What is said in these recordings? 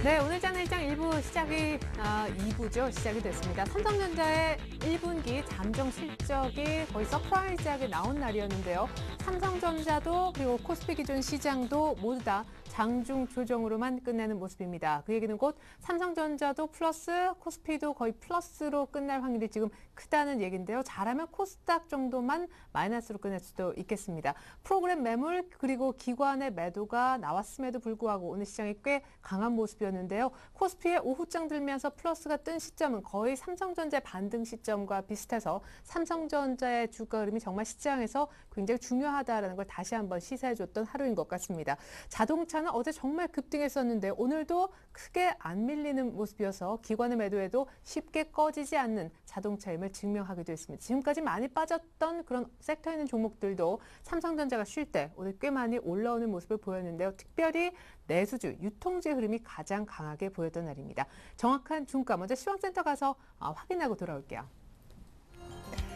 네, 오늘 장일장 1부 시작이 2부죠. 시작이 됐습니다. 삼성전자의 1분기 잠정 실적이 거의 서프라이즈하게 나온 날이었는데요. 삼성전자도 그리고 코스피 기준 시장도 모두 다 장중 조정으로만 끝내는 모습입니다. 그 얘기는 곧 삼성전자도 플러스, 코스피도 거의 플러스로 끝날 확률이 지금 크다는 얘기인데요. 잘하면 코스닥 정도만 마이너스로 끝낼 수도 있겠습니다. 프로그램 매물 그리고 기관의 매도가 나왔음에도 불구하고 오늘 시장이 꽤 강한 모습이었는데요. 코스피의 오후장 들면서 플러스가 뜬 시점은 거의 삼성전자의 반등 시점과 비슷해서 삼성전자의 주가 흐름이 정말 시장에서 굉장히 중요하다는 걸 다시 한번 시사해줬던 하루인 것 같습니다. 자동차는 어제 정말 급등했었는데 오늘도 크게 안 밀리는 모습이어서 기관의 매도에도 쉽게 꺼지지 않는 자동차임을 증명하기도 했습니다. 지금까지 많이 빠졌던 그런 섹터에 있는 종목들도 삼성전자가 쉴 때 오늘 꽤 많이 올라오는 모습을 보였는데요. 특별히 내수주, 유통재 흐름이 가장 강하게 보였던 날입니다. 정확한 중가 먼저 시황센터 가서 확인하고 돌아올게요.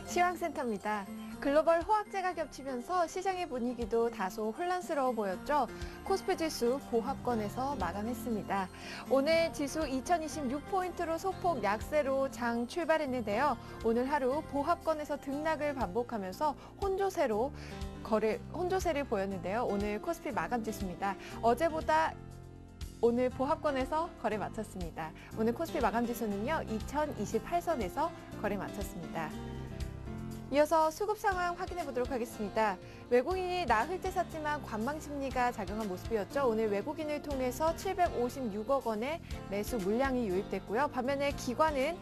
시황센터입니다. 글로벌 호황제가 겹치면서 시장의 분위기도 다소 혼란스러워 보였죠. 코스피 지수 보합권에서 마감했습니다. 오늘 지수 2026포인트로 소폭 약세로 장 출발했는데요. 오늘 하루 보합권에서 등락을 반복하면서 혼조세를 보였는데요. 오늘 코스피 마감 지수입니다. 어제보다 오늘 보합권에서 거래 마쳤습니다. 오늘 코스피 마감 지수는요, 2028선에서 거래 마쳤습니다. 이어서 수급 상황 확인해 보도록 하겠습니다. 외국인이 나흘 때 샀지만 관망 심리가 작용한 모습이었죠. 오늘 외국인을 통해서 756억 원의 매수 물량이 유입됐고요. 반면에 기관은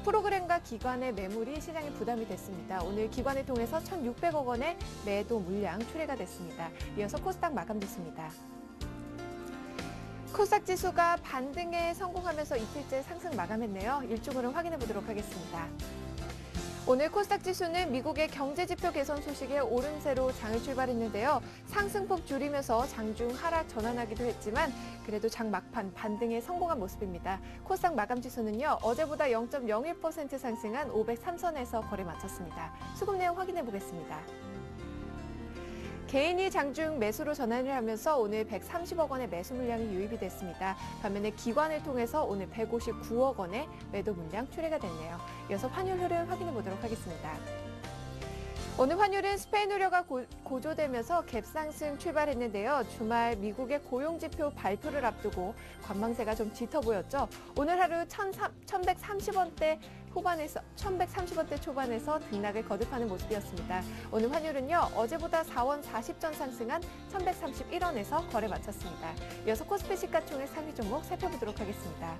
프로그램과 기관의 매물이 시장에 부담이 됐습니다. 오늘 기관을 통해서 1,600억 원의 매도 물량 출회가 됐습니다. 이어서 코스닥 마감 지수입니다. 코스닥 지수가 반등에 성공하면서 이틀째 상승 마감했네요. 일중으로 확인해 보도록 하겠습니다. 오늘 코스닥 지수는 미국의 경제지표 개선 소식에 오름세로 장을 출발했는데요. 상승폭 줄이면서 장중 하락 전환하기도 했지만 그래도 장 막판 반등에 성공한 모습입니다. 코스닥 마감 지수는요, 어제보다 0.01% 상승한 503선에서 거래 마쳤습니다. 수급 내용 확인해 보겠습니다. 개인이 장중 매수로 전환을 하면서 오늘 130억 원의 매수 물량이 유입이 됐습니다. 반면에 기관을 통해서 오늘 159억 원의 매도 물량 출회가 됐네요. 이어서 환율 흐름 확인해 보도록 하겠습니다. 오늘 환율은 스페인 우려가 고조되면서 갭상승 출발했는데요. 주말 미국의 고용지표 발표를 앞두고 관망세가 좀 짙어 보였죠. 오늘 하루 1130원대 초반에서 등락을 거듭하는 모습이었습니다. 오늘 환율은요, 어제보다 4원 40전 상승한 1131원에서 거래 마쳤습니다. 이어서 코스피 시가총액 상위 종목 살펴보도록 하겠습니다.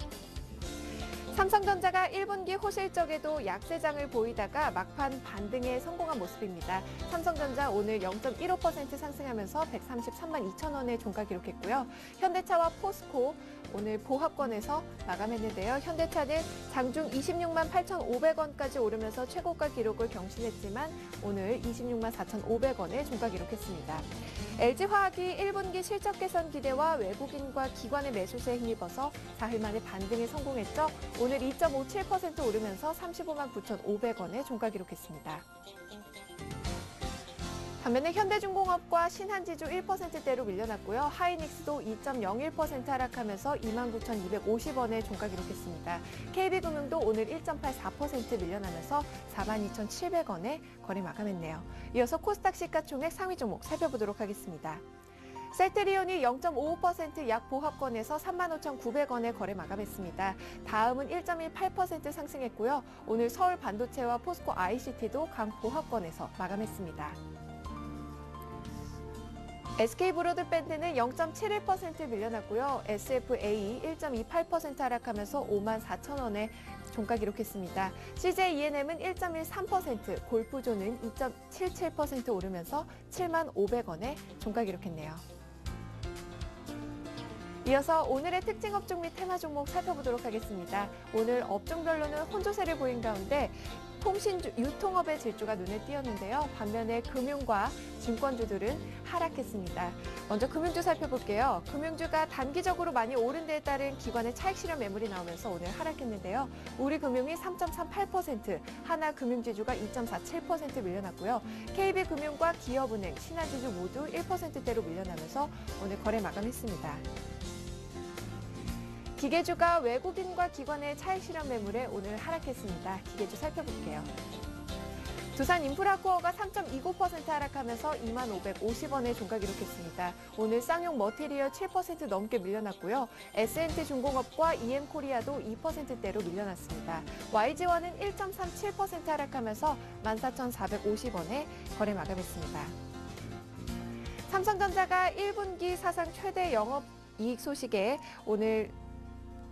삼성전자가 1분기 호실적에도 약세장을 보이다가 막판 반등에 성공한 모습입니다. 삼성전자 오늘 0.15% 상승하면서 133만 2천 원의 종가 기록했고요. 현대차와 포스코 오늘 보합권에서 마감했는데요. 현대차는 장중 26만 8,500원까지 오르면서 최고가 기록을 경신했지만 오늘 26만 4,500원의 종가 기록했습니다. LG화학이 1분기 실적 개선 기대와 외국인과 기관의 매수세에 힘입어서 4일 만에 반등에 성공했죠. 오늘 2.57% 오르면서 35만 9,500원의 종가 기록했습니다. 반면에 현대중공업과 신한지주 1%대로 밀려났고요. 하이닉스도 2.01% 하락하면서 29,250원의 종가 기록했습니다. KB금융도 오늘 1.84% 밀려나면서 42,700원에 거래 마감했네요. 이어서 코스닥 시가총액 상위 종목 살펴보도록 하겠습니다. 셀트리온이 0.55% 약 보합권에서 35,900원에 거래 마감했습니다. 다음은 1.18% 상승했고요. 오늘 서울 반도체와 포스코 ICT도 강 보합권에서 마감했습니다. SK브로드밴드는 0.71% 밀려났고요. SFA 1.28% 하락하면서 5만 4천 원에 종가 기록했습니다. CJ ENM은 1.13%, 골프존은 2.77% 오르면서 7만 500원에 종가 기록했네요. 이어서 오늘의 특징 업종 및 테마 종목 살펴보도록 하겠습니다. 오늘 업종별로는 혼조세를 보인 가운데 유통업의 질주가 눈에 띄었는데요. 반면에 금융과 증권주들은 하락했습니다. 먼저 금융주 살펴볼게요. 금융주가 단기적으로 많이 오른 데에 따른 기관의 차익 실현 매물이 나오면서 오늘 하락했는데요. 우리금융이 3.38%, 하나금융지주가 2.47% 밀려났고요. KB금융과 기업은행, 신한지주 모두 1%대로 밀려나면서 오늘 거래 마감했습니다. 기계주가 외국인과 기관의 차익 실현 매물에 오늘 하락했습니다. 기계주 살펴볼게요. 두산인프라코어가 3.29% 하락하면서 2550원에 종가 기록했습니다. 오늘 쌍용 머티리얼 7% 넘게 밀려났고요. S&T중공업과 EM코리아도 2%대로 밀려났습니다. YG원은 1.37% 하락하면서 14,450원에 거래 마감했습니다. 삼성전자가 1분기 사상 최대 영업이익 소식에 오늘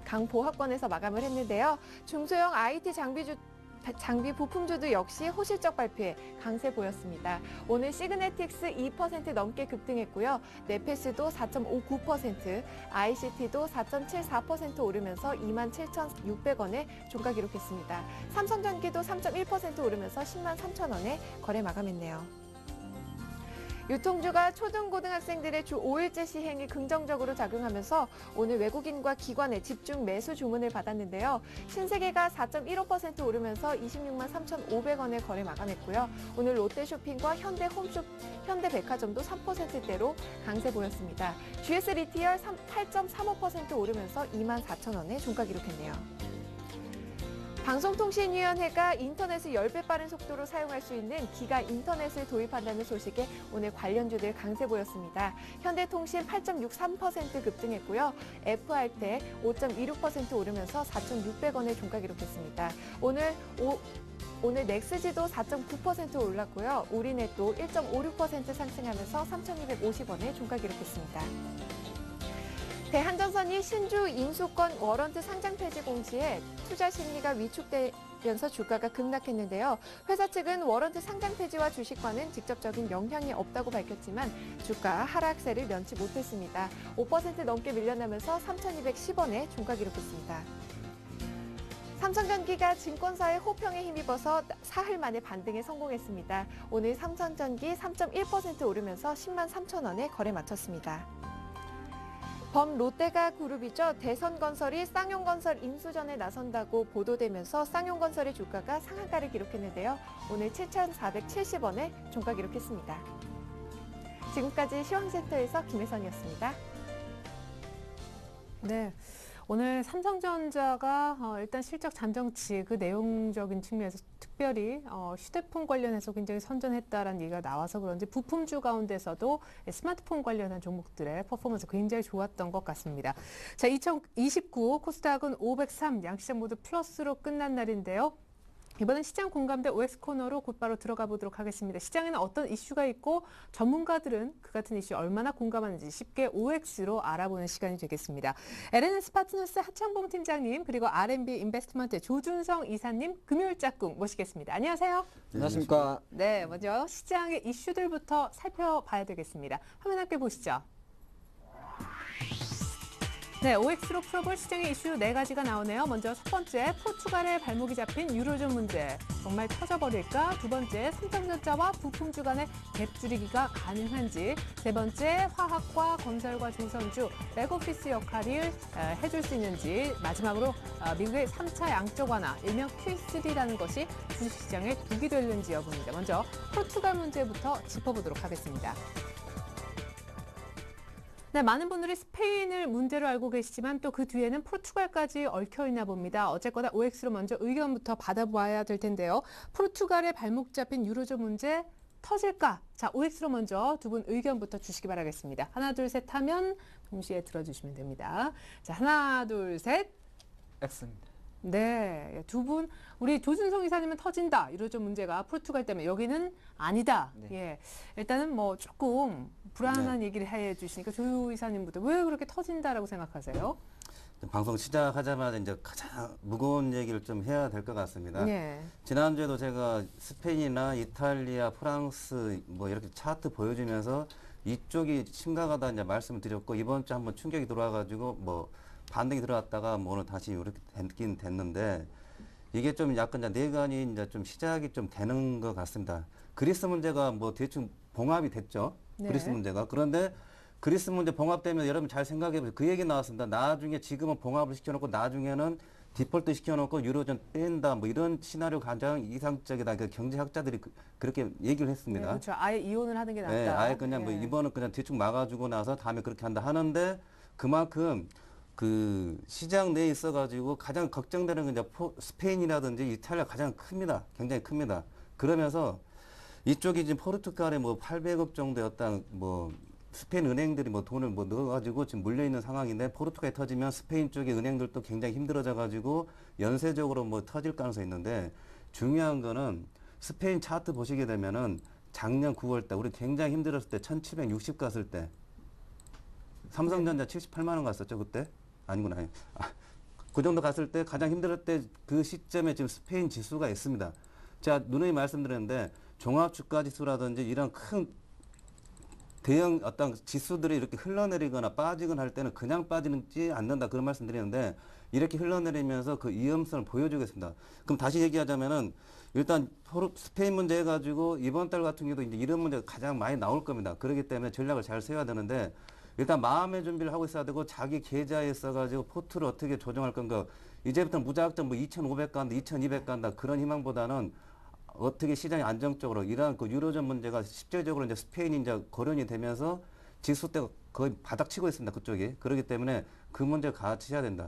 강보합권에서 마감을 했는데요. 중소형 IT 장비 부품주도 역시 호실적 발표에 강세 보였습니다. 오늘 시그네틱스 2% 넘게 급등했고요. 네페스도 4.59%, ICT도 4.74% 오르면서 27,600원에 종가 기록했습니다. 삼성전기도 3.1% 오르면서 10만 3천원에 거래 마감했네요. 유통주가 초등고등학생들의 주 5일제 시행이 긍정적으로 작용하면서 오늘 외국인과 기관의 집중 매수 주문을 받았는데요. 신세계가 4.15% 오르면서 26만 3,500원에 거래 마감했고요. 오늘 롯데쇼핑과 현대백화점도 3%대로 강세 보였습니다. GS 리티얼 8.35% 오르면서 2만 4천원에 종가 기록했네요. 방송통신위원회가 인터넷을 10배 빠른 속도로 사용할 수 있는 기가 인터넷을 도입한다는 소식에 오늘 관련주들 강세 보였습니다. 현대통신 8.63% 급등했고요. FR텍 5.26% 오르면서 4,600원에 종가 기록했습니다. 오늘 넥스지도 4.9% 올랐고요. 우리넷도 1.56% 상승하면서 3,250원에 종가 기록했습니다. 대한전선이 신주 인수권 워런트 상장 폐지 공시에 투자 심리가 위축되면서 주가가 급락했는데요. 회사 측은 워런트 상장 폐지와 주식과는 직접적인 영향이 없다고 밝혔지만 주가 하락세를 면치 못했습니다. 5% 넘게 밀려나면서 3,210원에 종가 기록했습니다. 삼성전기가 증권사의 호평에 힘입어서 사흘 만에 반등에 성공했습니다. 오늘 삼성전기 3.1% 오르면서 10만 3천원에 거래 마쳤습니다. 범롯데가 그룹이죠. 대선건설이 쌍용건설 인수전에 나선다고 보도되면서 쌍용건설의 주가가 상한가를 기록했는데요. 오늘 7,470원에 종가 기록했습니다. 지금까지 시황센터에서 김혜선이었습니다. 네. 오늘 삼성전자가 일단 실적 잠정치 그 내용적인 측면에서 특별히 휴대폰 관련해서 굉장히 선전했다라는 얘기가 나와서 그런지 부품주 가운데서도 스마트폰 관련한 종목들의 퍼포먼스 굉장히 좋았던 것 같습니다. 자, 2029 코스닥은 503, 양시장 모두 플러스로 끝난 날인데요. 이번엔 시장 공감대 OX 코너로 곧바로 들어가 보도록 하겠습니다. 시장에는 어떤 이슈가 있고 전문가들은 그 같은 이슈에 얼마나 공감하는지 쉽게 OX로 알아보는 시간이 되겠습니다. LNS 파트너스 하창봉 팀장님 그리고 R&B 인베스트먼트 조준성 이사님 금요일 짝꿍 모시겠습니다. 안녕하세요. 안녕하십니까. 네, 먼저 시장의 이슈들부터 살펴봐야 되겠습니다. 화면 함께 보시죠. 네, OX로 풀어볼 시장의 이슈 4가지가 나오네요. 먼저 첫 번째, 포르투갈의 발목이 잡힌 유로존 문제. 정말 터져버릴까? 두 번째, 삼성전자와 부품주 간의 갭 줄이기가 가능한지. 세 번째, 화학과 건설과 조선주, 백오피스 역할을 해줄 수 있는지. 마지막으로 미국의 3차 양적 완화, 일명 Q3라는 것이 주식시장에 국이 될는지 여부입니다. 먼저 포르투갈 문제부터 짚어보도록 하겠습니다. 네, 많은 분들이 스페인을 문제로 알고 계시지만 또 그 뒤에는 포르투갈까지 얽혀 있나 봅니다. 어쨌거나 OX로 먼저 의견부터 받아봐야 될 텐데요. 포르투갈의 발목 잡힌 유로존 문제 터질까? 자, OX로 먼저 두 분 의견부터 주시기 바라겠습니다. 하나, 둘, 셋 하면 동시에 들어주시면 됩니다. 자, 하나, 둘, 셋. X입니다. 네, 두 분 우리 조준성 이사님은 터진다. 이러죠 문제가 포르투갈 때문에 여기는 아니다. 네. 예, 일단은 뭐 조금 불안한 얘기를 해주시니까 조 이사님부터 왜 그렇게 터진다라고 생각하세요? 방송 시작하자마자 이제 가장 무거운 얘기를 좀 해야 될 것 같습니다. 예. 지난주에도 제가 스페인이나 이탈리아, 프랑스 뭐 이렇게 차트 보여주면서 이쪽이 심각하다 이제 말씀을 드렸고 이번 주 한번 충격이 들어와가지고 뭐 반등이 들어왔다가 뭐 오늘 다시 이렇게 됐긴 됐는데 이게 좀 약간 이제 내관이 이제 좀 시작이 좀 되는 것 같습니다. 그리스 문제가 뭐 대충 봉합이 됐죠. 네. 그리스 문제가. 그런데 그리스 문제 봉합되면 여러분 잘 생각해 보세요. 그 얘기 나왔습니다. 나중에 지금은 봉합을 시켜놓고 나중에는 디폴트 시켜놓고 유로존 뺀다 뭐 이런 시나리오 가장 이상적이다. 그 경제학자들이 그렇게 얘기를 했습니다. 네, 그렇죠. 아예 이혼을 하는 게 낫다. 네, 아예 그냥 예. 뭐 이번은 그냥 대충 막아주고 나서 다음에 그렇게 한다 하는데 그만큼 그 시장 내에 있어가지고 가장 걱정되는 건 이제 스페인이라든지 이탈리아 가장 큽니다. 굉장히 큽니다. 그러면서 이쪽이 지금 포르투갈에 뭐 800억 정도였다 뭐 스페인 은행들이 뭐 돈을 뭐 넣어가지고 지금 물려 있는 상황인데 포르투갈이 터지면 스페인 쪽의 은행들도 굉장히 힘들어져가지고 연쇄적으로 뭐 터질 가능성이 있는데 중요한 거는 스페인 차트 보시게 되면은 작년 9월 달 우리 굉장히 힘들었을 때 1760 갔을 때 삼성전자 78만 원 갔었죠 그때? 아니구나. 그 정도 갔을 때 가장 힘들었을 때 그 시점에 지금 스페인 지수가 있습니다. 제가 누누이 말씀드렸는데 종합주가지수라든지 이런 큰 대형 어떤 지수들이 이렇게 흘러내리거나 빠지거나 할 때는 그냥 빠지지 않는다 그런 말씀 드리는데 이렇게 흘러내리면서 그 위험성을 보여주겠습니다. 그럼 다시 얘기하자면은 일단 스페인 문제 해가지고 이번 달 같은 경우도 이제 이런 문제가 가장 많이 나올 겁니다. 그렇기 때문에 전략을 잘 세워야 되는데 일단 마음의 준비를 하고 있어야 되고 자기 계좌에 써가지고 포트를 어떻게 조정할 건가. 이제부터 무작정 뭐 2,500 간다, 2,200 간다 그런 희망보다는 어떻게 시장이 안정적으로 이러한 그 유로존 문제가 실질적으로 이제 스페인이 이제 거론이 되면서 지수대가 거의 바닥치고 있습니다. 그쪽이. 그렇기 때문에 그 문제를 같이 해야 된다.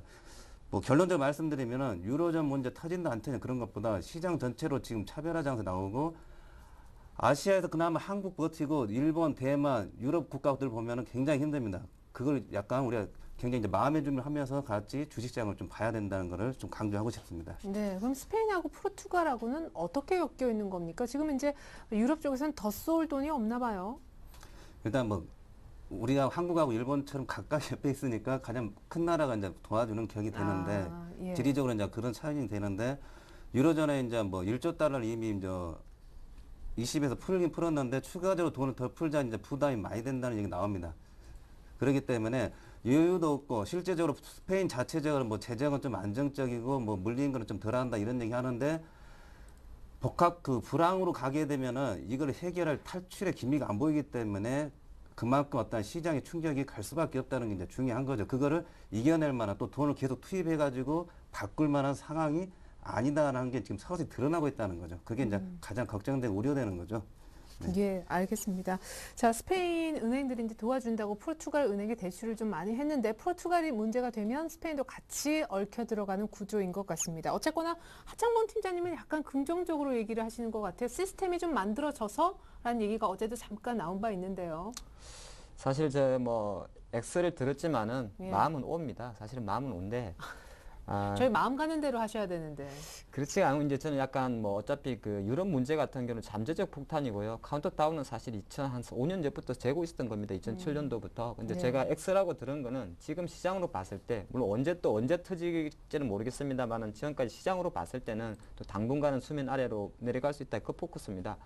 뭐 결론적으로 말씀드리면은 유로존 문제 터진다 안 터진다 그런 것보다 시장 전체로 지금 차별화 장세 나오고 아시아에서 그나마 한국 버티고 일본, 대만, 유럽 국가들 보면은 굉장히 힘듭니다. 그걸 약간 우리가 굉장히 이제 마음의 준비를 하면서 같이 주식시장을 좀 봐야 된다는 것을 좀 강조하고 싶습니다. 네, 그럼 스페인하고 포르투갈하고는 어떻게 엮여 있는 겁니까? 지금 이제 유럽 쪽에서는 더 쏠 돈이 없나 봐요. 일단 뭐 우리가 한국하고 일본처럼 가까이 옆에 있으니까 가장 큰 나라가 이제 도와주는 격이 되는데 예. 지리적으로 이제 그런 차이는 되는데 유로존에 이제 뭐 1조 달러를 이미 이제 20에서 풀긴 풀었는데 추가적으로 돈을 더 풀자 이제 부담이 많이 된다는 얘기 나옵니다. 그렇기 때문에 여유도 없고 실제적으로 스페인 자체적으로 뭐 재정은 좀 안정적이고 뭐 물리는 거는 좀 덜한다 이런 얘기 하는데 복합 그 불황으로 가게 되면은 이걸 해결할 탈출의 기미가 안 보이기 때문에 그만큼 어떤 시장의 충격이 갈 수밖에 없다는 게 이제 중요한 거죠. 그거를 이겨낼 만한 또 돈을 계속 투입해 가지고 바꿀 만한 상황이 아니다라는 게 지금 서서히 드러나고 있다는 거죠. 그게 이제 가장 걱정되고 우려되는 거죠. 예, 알겠습니다. 자, 스페인 은행들이 이제 도와준다고 포르투갈 은행에 대출을 좀 많이 했는데 포르투갈이 문제가 되면 스페인도 같이 얽혀 들어가는 구조인 것 같습니다. 어쨌거나 하창범 팀장님은 약간 긍정적으로 얘기를 하시는 것 같아요. 시스템이 좀 만들어져서라는 얘기가 어제도 잠깐 나온 바 있는데요. 사실 저 뭐 X를 들었지만은 예. 마음은 O입니다. 사실은 마음은 O인데 저희 마음 가는 대로 하셔야 되는데. 그렇지 않고 이제 저는 약간 뭐 어차피 그 유럽 문제 같은 경우는 잠재적 폭탄이고요. 카운터다운은 사실 2005년 전부터 재고 있었던 겁니다. 2007년도부터. 근데 네. 제가 X라고 들은 거는 지금 시장으로 봤을 때 물론 언제 터질지는 모르겠습니다만은 지금까지 시장으로 봤을 때는 또 당분간은 수면 아래로 내려갈 수 있다. 그 포커스입니다.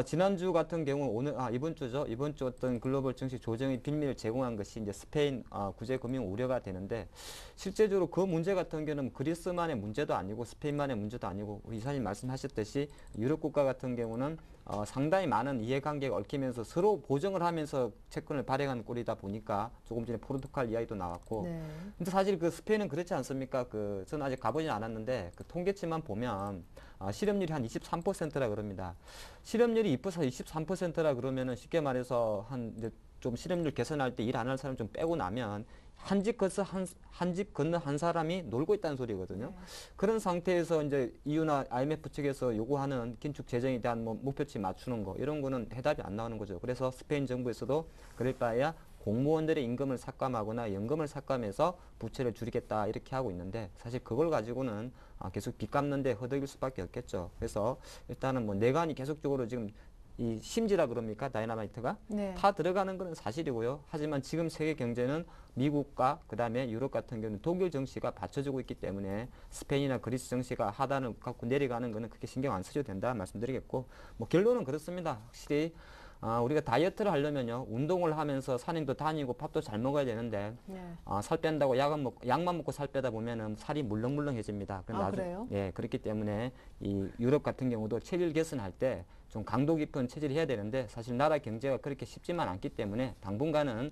지난주 같은 경우 이번 주죠. 이번 주 어떤 글로벌 증시 조정의 빌미를 제공한 것이 이제 스페인 구제금융 우려가 되는데 실제적으로 그 문제 같은 경우는 그리스만의 문제도 아니고 스페인만의 문제도 아니고 우리 이사님 말씀하셨듯이 유럽 국가 같은 경우는 상당히 많은 이해관계가 얽히면서 서로 보정을 하면서 채권을 발행하는 꼴이다 보니까 조금 전에 포르투갈 이야기도 나왔고 네. 근데 사실 그 스페인은 그렇지 않습니까? 저는 아직 가보진 않았는데 그 통계치만 보면 실업률이 한 23%라 그럽니다. 실업률이 23%라 그러면은 쉽게 말해서 좀 실업률 개선할 때 일 안 할 사람 좀 빼고 나면 한 집 건너 한 사람이 놀고 있다는 소리거든요. 네. 그런 상태에서 이제 EU나 IMF 측에서 요구하는 긴축 재정에 대한 뭐 목표치 맞추는 거 이런 거는 해답이 안 나오는 거죠. 그래서 스페인 정부에서도 그럴 바에야 공무원들의 임금을 삭감하거나 연금을 삭감해서 부채를 줄이겠다 이렇게 하고 있는데 사실 그걸 가지고는 계속 빚 갚는데 허덕일 수밖에 없겠죠. 그래서 일단은 뭐 내관이 계속적으로 지금 이 심지라 그럽니까 다이나마이트가 네. 다 들어가는 것은 사실이고요. 하지만 지금 세계 경제는 미국과 그다음에 유럽 같은 경우는 독일 정시가 받쳐주고 있기 때문에 스페인이나 그리스 정시가 하단을 갖고 내려가는 것은 그렇게 신경 안 쓰셔도 된다 말씀드리겠고 뭐 결론은 그렇습니다. 확실히 우리가 다이어트를 하려면요 운동을 하면서 산행도 다니고 밥도 잘 먹어야 되는데 네. 살 뺀다고 약만 먹고 살 빼다 보면은 살이 물렁물렁해집니다. 그래요? 예, 그렇기 때문에 이 유럽 같은 경우도 체질 개선할 때 좀 강도 깊은 체질을 해야 되는데 사실 나라 경제가 그렇게 쉽지만 않기 때문에 당분간은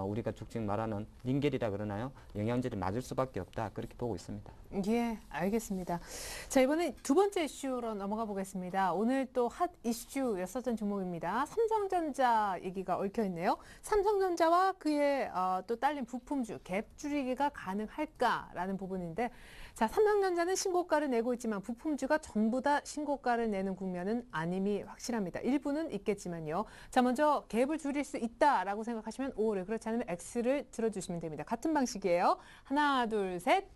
우리가 지금 말하는 닌겔이라 그러나요? 영양제를 맞을 수밖에 없다. 그렇게 보고 있습니다. 예, 알겠습니다. 자, 이번에 두 번째 이슈로 넘어가 보겠습니다. 오늘 또 핫 이슈였었던 종목입니다. 삼성전자 얘기가 얽혀 있네요. 삼성전자와 그의 또 딸린 부품주 갭 줄이기가 가능할까라는 부분인데, 자, 삼성전자는 신고가를 내고 있지만 부품주가 전부 다 신고가를 내는 국면은 아님이 확실합니다. 일부는 있겠지만요. 자, 먼저 갭을 줄일 수 있다라고 생각하시면 O를, 그렇지 않으면 X를 들어주시면 됩니다. 같은 방식이에요. 하나, 둘, 셋.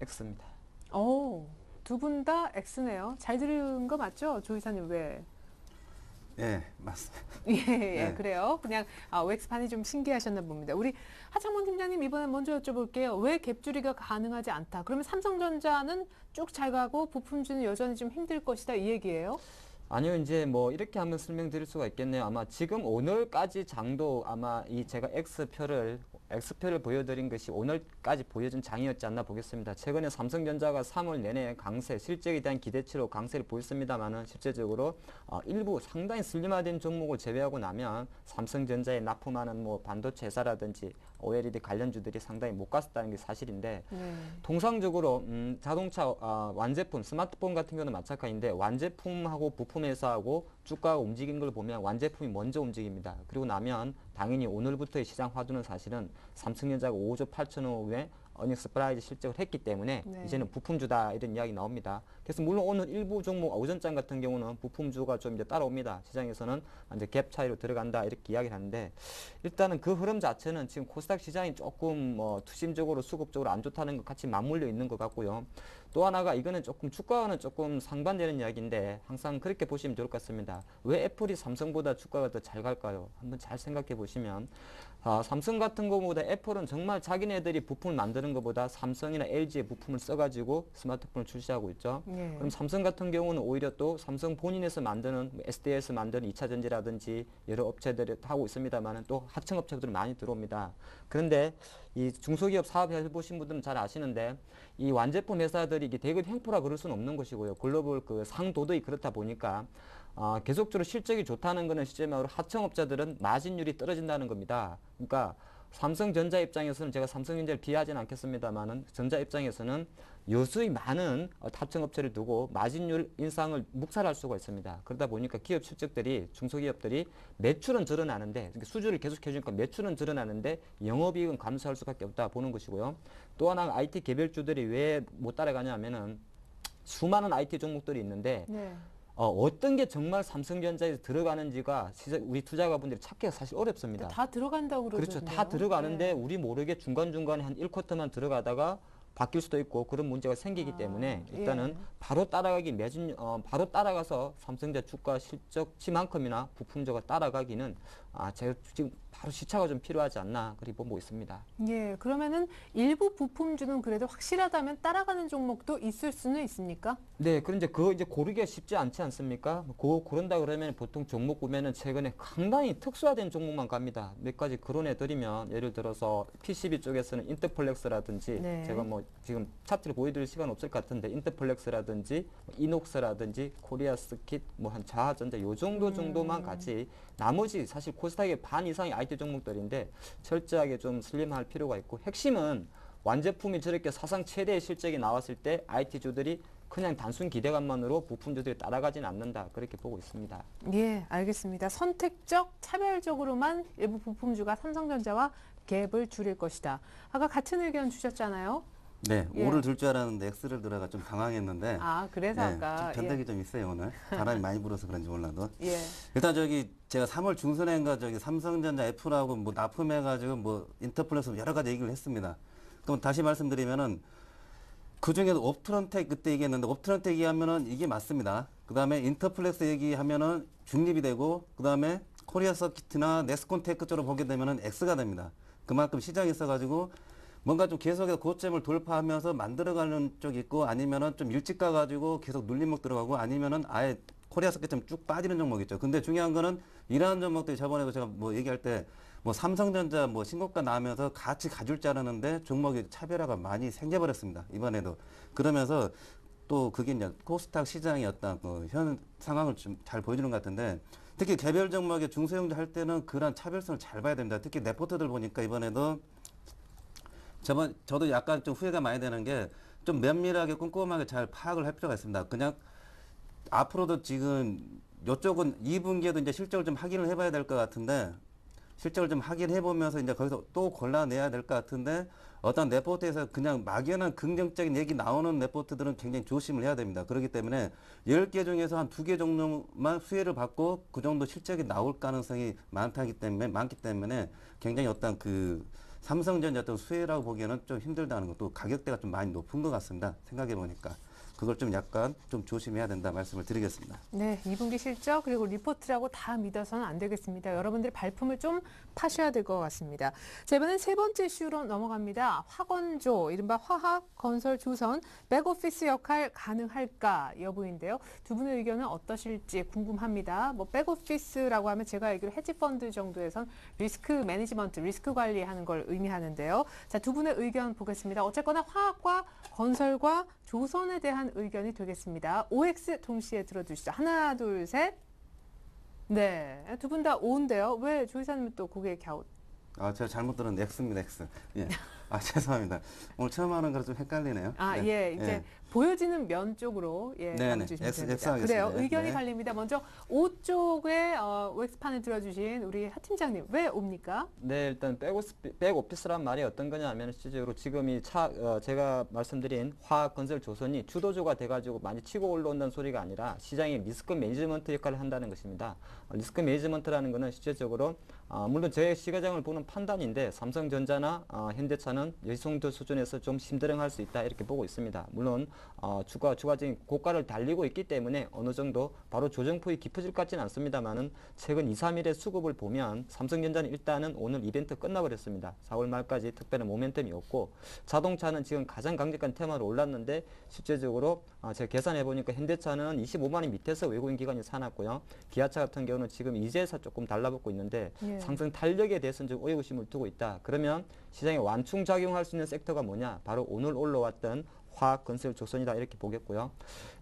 X입니다. 오, 두 분 다 X네요. 잘 들은 거 맞죠? 조 이사님 왜? 예, 맞습니다. 예, 네. 그래요. 그냥 OX판이 좀 신기하셨나 봅니다. 우리 하창범 팀장님 이번에 먼저 여쭤볼게요. 왜 갭줄이가 가능하지 않다? 그러면 삼성전자는 쭉 잘 가고 부품주는 여전히 좀 힘들 것이다 이 얘기예요? 아니요, 이제 뭐 이렇게 한번 설명드릴 수가 있겠네요. 아마 지금 오늘까지 장도 아마 이 제가 X표를 보여드린 것이 오늘까지 보여준 장이었지 않나 보겠습니다. 최근에 삼성전자가 3월 내내 강세, 실적에 대한 기대치로 강세를 보였습니다만은 실제적으로 일부 상당히 슬림화된 종목을 제외하고 나면 삼성전자에 납품하는 뭐 반도체 회사라든지 OLED 관련주들이 상당히 못 갔었다는 게 사실인데 통상적으로 자동차 완제품, 스마트폰 같은 경우는 마찬가지인데 완제품하고 부품 회사하고 주가가 움직이는 걸 보면 완제품이 먼저 움직입니다. 그리고 나면 당연히 오늘부터의 시장 화두는 사실은 삼성전자가 5조 8천억의 어닝스 프라이즈 실적을 했기 때문에 네. 이제는 부품주다 이런 이야기 나옵니다. 그래서 물론 오늘 일부 종목 오전장 같은 경우는 부품주가 좀 이제 따라옵니다. 시장에서는 이제 갭 차이로 들어간다 이렇게 이야기를 하는데 일단은 그 흐름 자체는 지금 코스닥 시장이 조금 뭐 투심적으로 수급적으로 안 좋다는 것 같이 맞물려 있는 것 같고요. 또 하나가 이거는 조금 주가와는 조금 상반되는 이야기인데 항상 그렇게 보시면 좋을 것 같습니다. 왜 애플이 삼성보다 주가가 더 잘 갈까요? 한번 잘 생각해 보시면 삼성 같은 거보다 애플은 정말 자기네들이 부품을 만드는 것보다 삼성이나 LG의 부품을 써가지고 스마트폰을 출시하고 있죠. 예. 그럼 삼성 같은 경우는 오히려 또 삼성 본인에서 만드는 SD에서 만드는 2차 전지라든지 여러 업체들이 하고 있습니다만 또 하청 업체들이 많이 들어옵니다. 그런데 이 중소기업 사업 해보신 분들은 잘 아시는데 이 완제품 회사들이 이게 대급 횡포라 그럴 수는 없는 것이고요. 글로벌 그 상도덕이 그렇다 보니까 계속적으로 실적이 좋다는 것은 실제로 하청업자들은 마진율이 떨어진다는 겁니다. 그러니까 삼성전자 입장에서는 제가 삼성전자를 비하하지는 않겠습니다만은 전자 입장에서는 여수의 많은 하청업체를 두고 마진율 인상을 묵살할 수가 있습니다. 그러다 보니까 기업 실적들이 중소기업들이 매출은 늘어나는데 수주를 계속 해주니까 매출은 늘어나는데 영업이익은 감소할 수밖에 없다 보는 것이고요. 또 하나 IT 개별주들이 왜 못 따라가냐 하면은 수많은 IT 종목들이 있는데 네. 어떤 게 정말 삼성전자에 들어가는지가 우리 투자가분들이 찾기가 사실 어렵습니다. 다 들어간다고 그러던데요. 그렇죠. 다 들어가는데 네. 우리 모르게 중간중간에 한 1쿼터만 들어가다가 바뀔 수도 있고 그런 문제가 생기기 때문에 일단은 예. 바로 따라가기 바로 따라가서 삼성전자 주가 실적치만큼이나 부품주가 따라가기는 제가 지금 바로 시차가 좀 필요하지 않나 그렇게 보고 있습니다. 예, 그러면은 일부 부품주는 그래도 확실하다면 따라가는 종목도 있을 수는 있습니까? 네, 그런데 그거 이제 고르기가 쉽지 않지 않습니까? 고른다 그러면 보통 종목 보면은 최근에 상당히 특수화된 종목만 갑니다. 몇 가지 거론해 드리면 예를 들어서 PCB 쪽에서는 인터플렉스라든지 네. 제가 뭐 지금 차트를 보여드릴 시간 없을 것 같은데 인터플렉스라든지 이녹스라든지 코리아 스킷 뭐 한 자하전자 요 정도만 같이 나머지 사실 코스닥의 반 이상이 IT 종목들인데 철저하게 좀 슬림할 필요가 있고 핵심은 완제품이 저렇게 사상 최대의 실적이 나왔을 때 IT주들이 그냥 단순 기대감만으로 부품주들이 따라가지는 않는다 그렇게 보고 있습니다. 예, 알겠습니다. 선택적, 차별적으로만 일부 부품주가 삼성전자와 갭을 줄일 것이다. 아까 같은 의견 주셨잖아요. 네, 예. 5를 들 줄 알았는데 X를 들어가 좀 당황했는데 그래서 아까 좀 변덕이 좀 있어요 오늘. 바람이 많이 불어서 그런지 몰라도. 예. 일단 제가 3월 중순에인가 삼성전자 애플하고 뭐 납품해가지고 뭐 인터플렉스 여러 가지 얘기를 했습니다. 그럼 다시 말씀드리면은 그 중에도 옵트론텍 그때 얘기했는데 옵트론텍 얘기하면은 이게 맞습니다. 그 다음에 인터플렉스 얘기하면은 중립이 되고 그 다음에 코리아 서킷이나 넥스콘테크 쪽으로 보게 되면은 X가 됩니다. 그만큼 시장이 있어가지고 뭔가 좀 계속해서 고점을 돌파하면서 만들어가는 쪽이 있고 아니면은 좀 일찍 가가지고 계속 눌림목 들어가고 아니면은 아예 코리아 서킷처럼 쭉 빠지는 종목 있죠. 근데 중요한 거는 이러한 종목들이 저번에도 제가 뭐 얘기할 때 뭐 삼성전자 뭐 신고가 나오면서 같이 가줄 줄 알았는데 종목이 차별화가 많이 생겨버렸습니다. 이번에도. 그러면서 또 그게 이제 코스닥 시장의 어떤 그 현 상황을 좀 잘 보여주는 것 같은데 특히 개별 종목의 중소형주 할 때는 그런 차별성을 잘 봐야 됩니다. 특히 레포트들 보니까 이번에도 저도 약간 좀 후회가 많이 되는 게 좀 면밀하게 꼼꼼하게 잘 파악을 할 필요가 있습니다. 그냥 앞으로도 지금 이쪽은 2분기에도 이제 실적을 좀 확인을 해봐야 될 것 같은데 실적을 좀 확인해 보면서 이제 거기서 또 골라내야 될 것 같은데 어떤 레포트에서 그냥 막연한 긍정적인 얘기 나오는 레포트들은 굉장히 조심을 해야 됩니다. 그렇기 때문에 10개 중에서 한 2개 정도만 수혜를 받고 그 정도 실적이 나올 가능성이 많기 때문에 굉장히 어떤 그 삼성전자 어떤 수혜라고 보기에는 좀 힘들다는 것도 가격대가 좀 많이 높은 것 같습니다. 생각해 보니까. 그걸 좀 약간 좀 조심해야 된다 말씀을 드리겠습니다. 네, 2분기 실적 그리고 리포트라고 다 믿어서는 안 되겠습니다. 여러분들이 발품을 좀 파셔야 될 것 같습니다. 자, 이번엔 세 번째 이슈로 넘어갑니다. 화건조, 이른바 화학, 건설, 조선, 백오피스 역할 가능할까 여부인데요. 두 분의 의견은 어떠실지 궁금합니다. 뭐 백오피스라고 하면 제가 알기로 헤지펀드 정도에선 리스크 매니지먼트, 리스크 관리하는 걸 의미하는데요. 자, 두 분의 의견 보겠습니다. 어쨌거나 화학과 건설과 조선에 대한 의견이 되겠습니다. OX 동시에 들어주시죠. 하나, 둘, 셋. 네, 두 분 다 O인데요. 왜 조 이사님은 또 고개 갸웃? 아, 제가 잘못 들었는데 X입니다, X. 예. 아, 죄송합니다. 오늘 처음 하는 거라 좀 헷갈리네요. 아, 네. 예, 이제 예. 보여지는 면 쪽으로 가주시면 X 됩니다. 하겠습니다. 그래요, 의견이 네. 갈립니다. 먼저 O 쪽에 OX판을 들어주신 우리 하 팀장님, 왜 옵니까? 네, 일단 백오피스란 말이 어떤 거냐 하면 실질적으로 지금 제가 말씀드린 화학, 건설, 조선이 주도주가 돼가지고 많이 치고 올라온다는 소리가 아니라 시장의 리스크 매니지먼트 역할을 한다는 것입니다. 리스크 매니지먼트라는 것은 실질적으로 물론 제 시가장을 보는 판단인데 삼성전자나 현대차는 이 정도 수준에서 좀 심드렁할 수 있다 이렇게 보고 있습니다. 물론 주가적인 고가를 달리고 있기 때문에 어느 정도 바로 조정폭이 깊어질 것 같지는 않습니다만은 최근 2, 3일의 수급을 보면 삼성전자는 일단은 오늘 이벤트 끝나버렸습니다. 4월 말까지 특별한 모멘텀이 없고 자동차는 지금 가장 강력한 테마로 올랐는데 실제적으로 제가 계산해 보니까 현대차는 25만 원 밑에서 외국인 기관이 사놨고요. 기아차 같은 경우는 지금 이제서 조금 달라붙고 있는데 예. 상승 탄력에 대해서는 좀 의구심을 두고 있다. 그러면 시장에 완충작용할 수 있는 섹터가 뭐냐? 바로 오늘 올라왔던 화학, 건설, 조선이다 이렇게 보겠고요.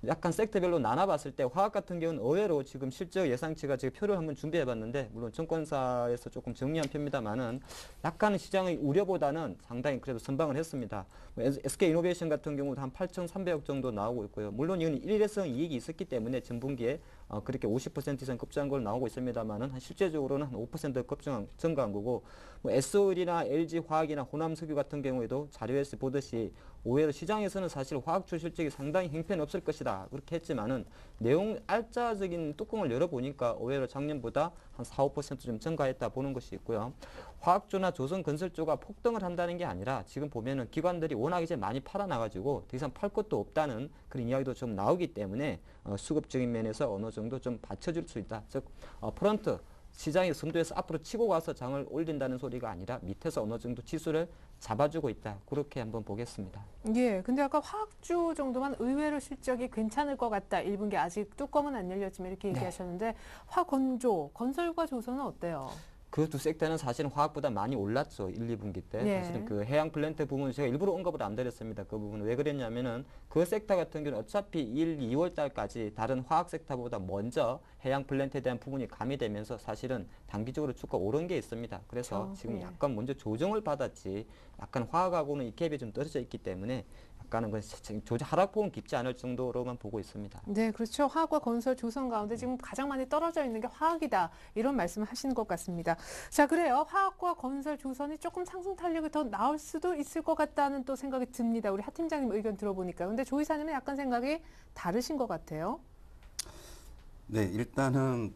약간 섹터별로 나눠봤을 때 화학 같은 경우는 의외로 지금 실적 예상치가 제가 표를 한번 준비해봤는데 물론 증권사에서 조금 정리한 표입니다만은 약간은 시장의 우려보다는 상당히 그래도 선방을 했습니다. SK이노베이션 같은 경우도 한 8,300억 정도 나오고 있고요. 물론 이건 일회성 이익이 있었기 때문에 전분기에 그렇게 50% 이상 급증한 걸 나오고 있습니다만은 실제적으로는 한 5% 증가한 거고 뭐 SOL이나 LG화학이나 호남석유 같은 경우에도 자료에서 보듯이 오히려 시장에서는 사실 화학주 실적이 상당히 형편없을 것이다 그렇게 했지만은 내용 알짜적인 뚜껑을 열어보니까 오히려 작년보다 한 4, 5%좀 증가했다 보는 것이 있고요. 화학주나 조선건설주가 폭등을 한다는 게 아니라 지금 보면은 기관들이 워낙 이제 많이 팔아나가지고 더 이상 팔 것도 없다는 그런 이야기도 좀 나오기 때문에 수급적인 면에서 어느 정도 좀 받쳐줄 수 있다. 즉 프런트 시장의 선두에서 앞으로 치고 가서 장을 올린다는 소리가 아니라 밑에서 어느 정도 지수를 잡아주고 있다. 그렇게 한번 보겠습니다. 예, 근데 아까 화학주 정도만 의외로 실적이 괜찮을 것 같다. 1분기 아직 뚜껑은 안 열렸지만 이렇게 얘기하셨는데 화건조, 건설과 조선은 어때요? 그 두 섹터는 사실은 화학보다 많이 올랐죠. 1, 2분기 때. 네. 사실은 그 해양 플랜트 부분을 제가 일부러 언급을 안 드렸습니다. 그 부분은 왜 그랬냐면은 그 섹터 같은 경우는 어차피 1, 2월 달까지 다른 화학 섹터보다 먼저 해양 플랜트에 대한 부분이 가미되면서 사실은 단기적으로 주가 오른 게 있습니다. 그래서 그렇죠. 지금 예. 약간 먼저 조정을 받았지 약간 화학하고는 이 갭이 좀 떨어져 있기 때문에 약간은 그 하락폭은 깊지 않을 정도로만 보고 있습니다. 네, 그렇죠. 화학과 건설, 조선 가운데 지금 가장 많이 떨어져 있는 게 화학이다. 이런 말씀을 하시는 것 같습니다. 자, 그래요. 화학과 건설, 조선이 조금 상승 탄력이 더 나올 수도 있을 것 같다는 또 생각이 듭니다. 우리 하 팀장님 의견 들어보니까. 근데 조 이사님은 약간 생각이 다르신 것 같아요. 네, 일단은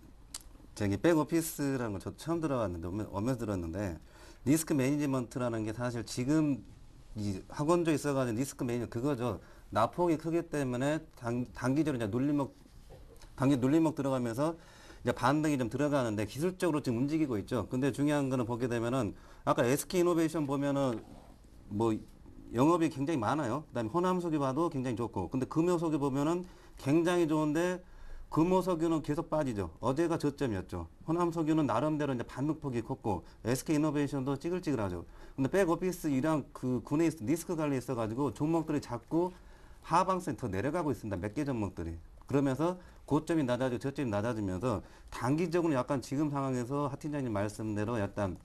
저기 백오피스라는 걸 저도 처음 들어봤는데 오면서 들었는데 리스크 매니지먼트라는 게 사실 지금 이 학원조에 있어가지고 리스크 매니저 그거죠. 나폭이 크기 때문에 단기적으로 이제 단기 눌림목 들어가면서 이제 반등이 좀 들어가는데 기술적으로 지금 움직이고 있죠. 근데 중요한 거는 보게 되면은 아까 SK이노베이션 보면은 뭐 영업이 굉장히 많아요. 그다음에 호남석유 봐도 굉장히 좋고, 근데 금호석유 보면은 굉장히 좋은데 금호석유는 계속 빠지죠. 어제가 저점이었죠. 호남석유는 나름대로 이제 반등폭이 컸고 SK이노베이션도 찌글찌글하죠. 근데 백오피스 이랑 그 군에 리스크 관리에 있어가지고 종목들이 자꾸 하방선이 더 내려가고 있습니다. 몇 개 종목들이. 그러면서 고점이 낮아지고 저점이 낮아지면서 단기적으로 약간 지금 상황에서 하 팀장님 말씀대로 약간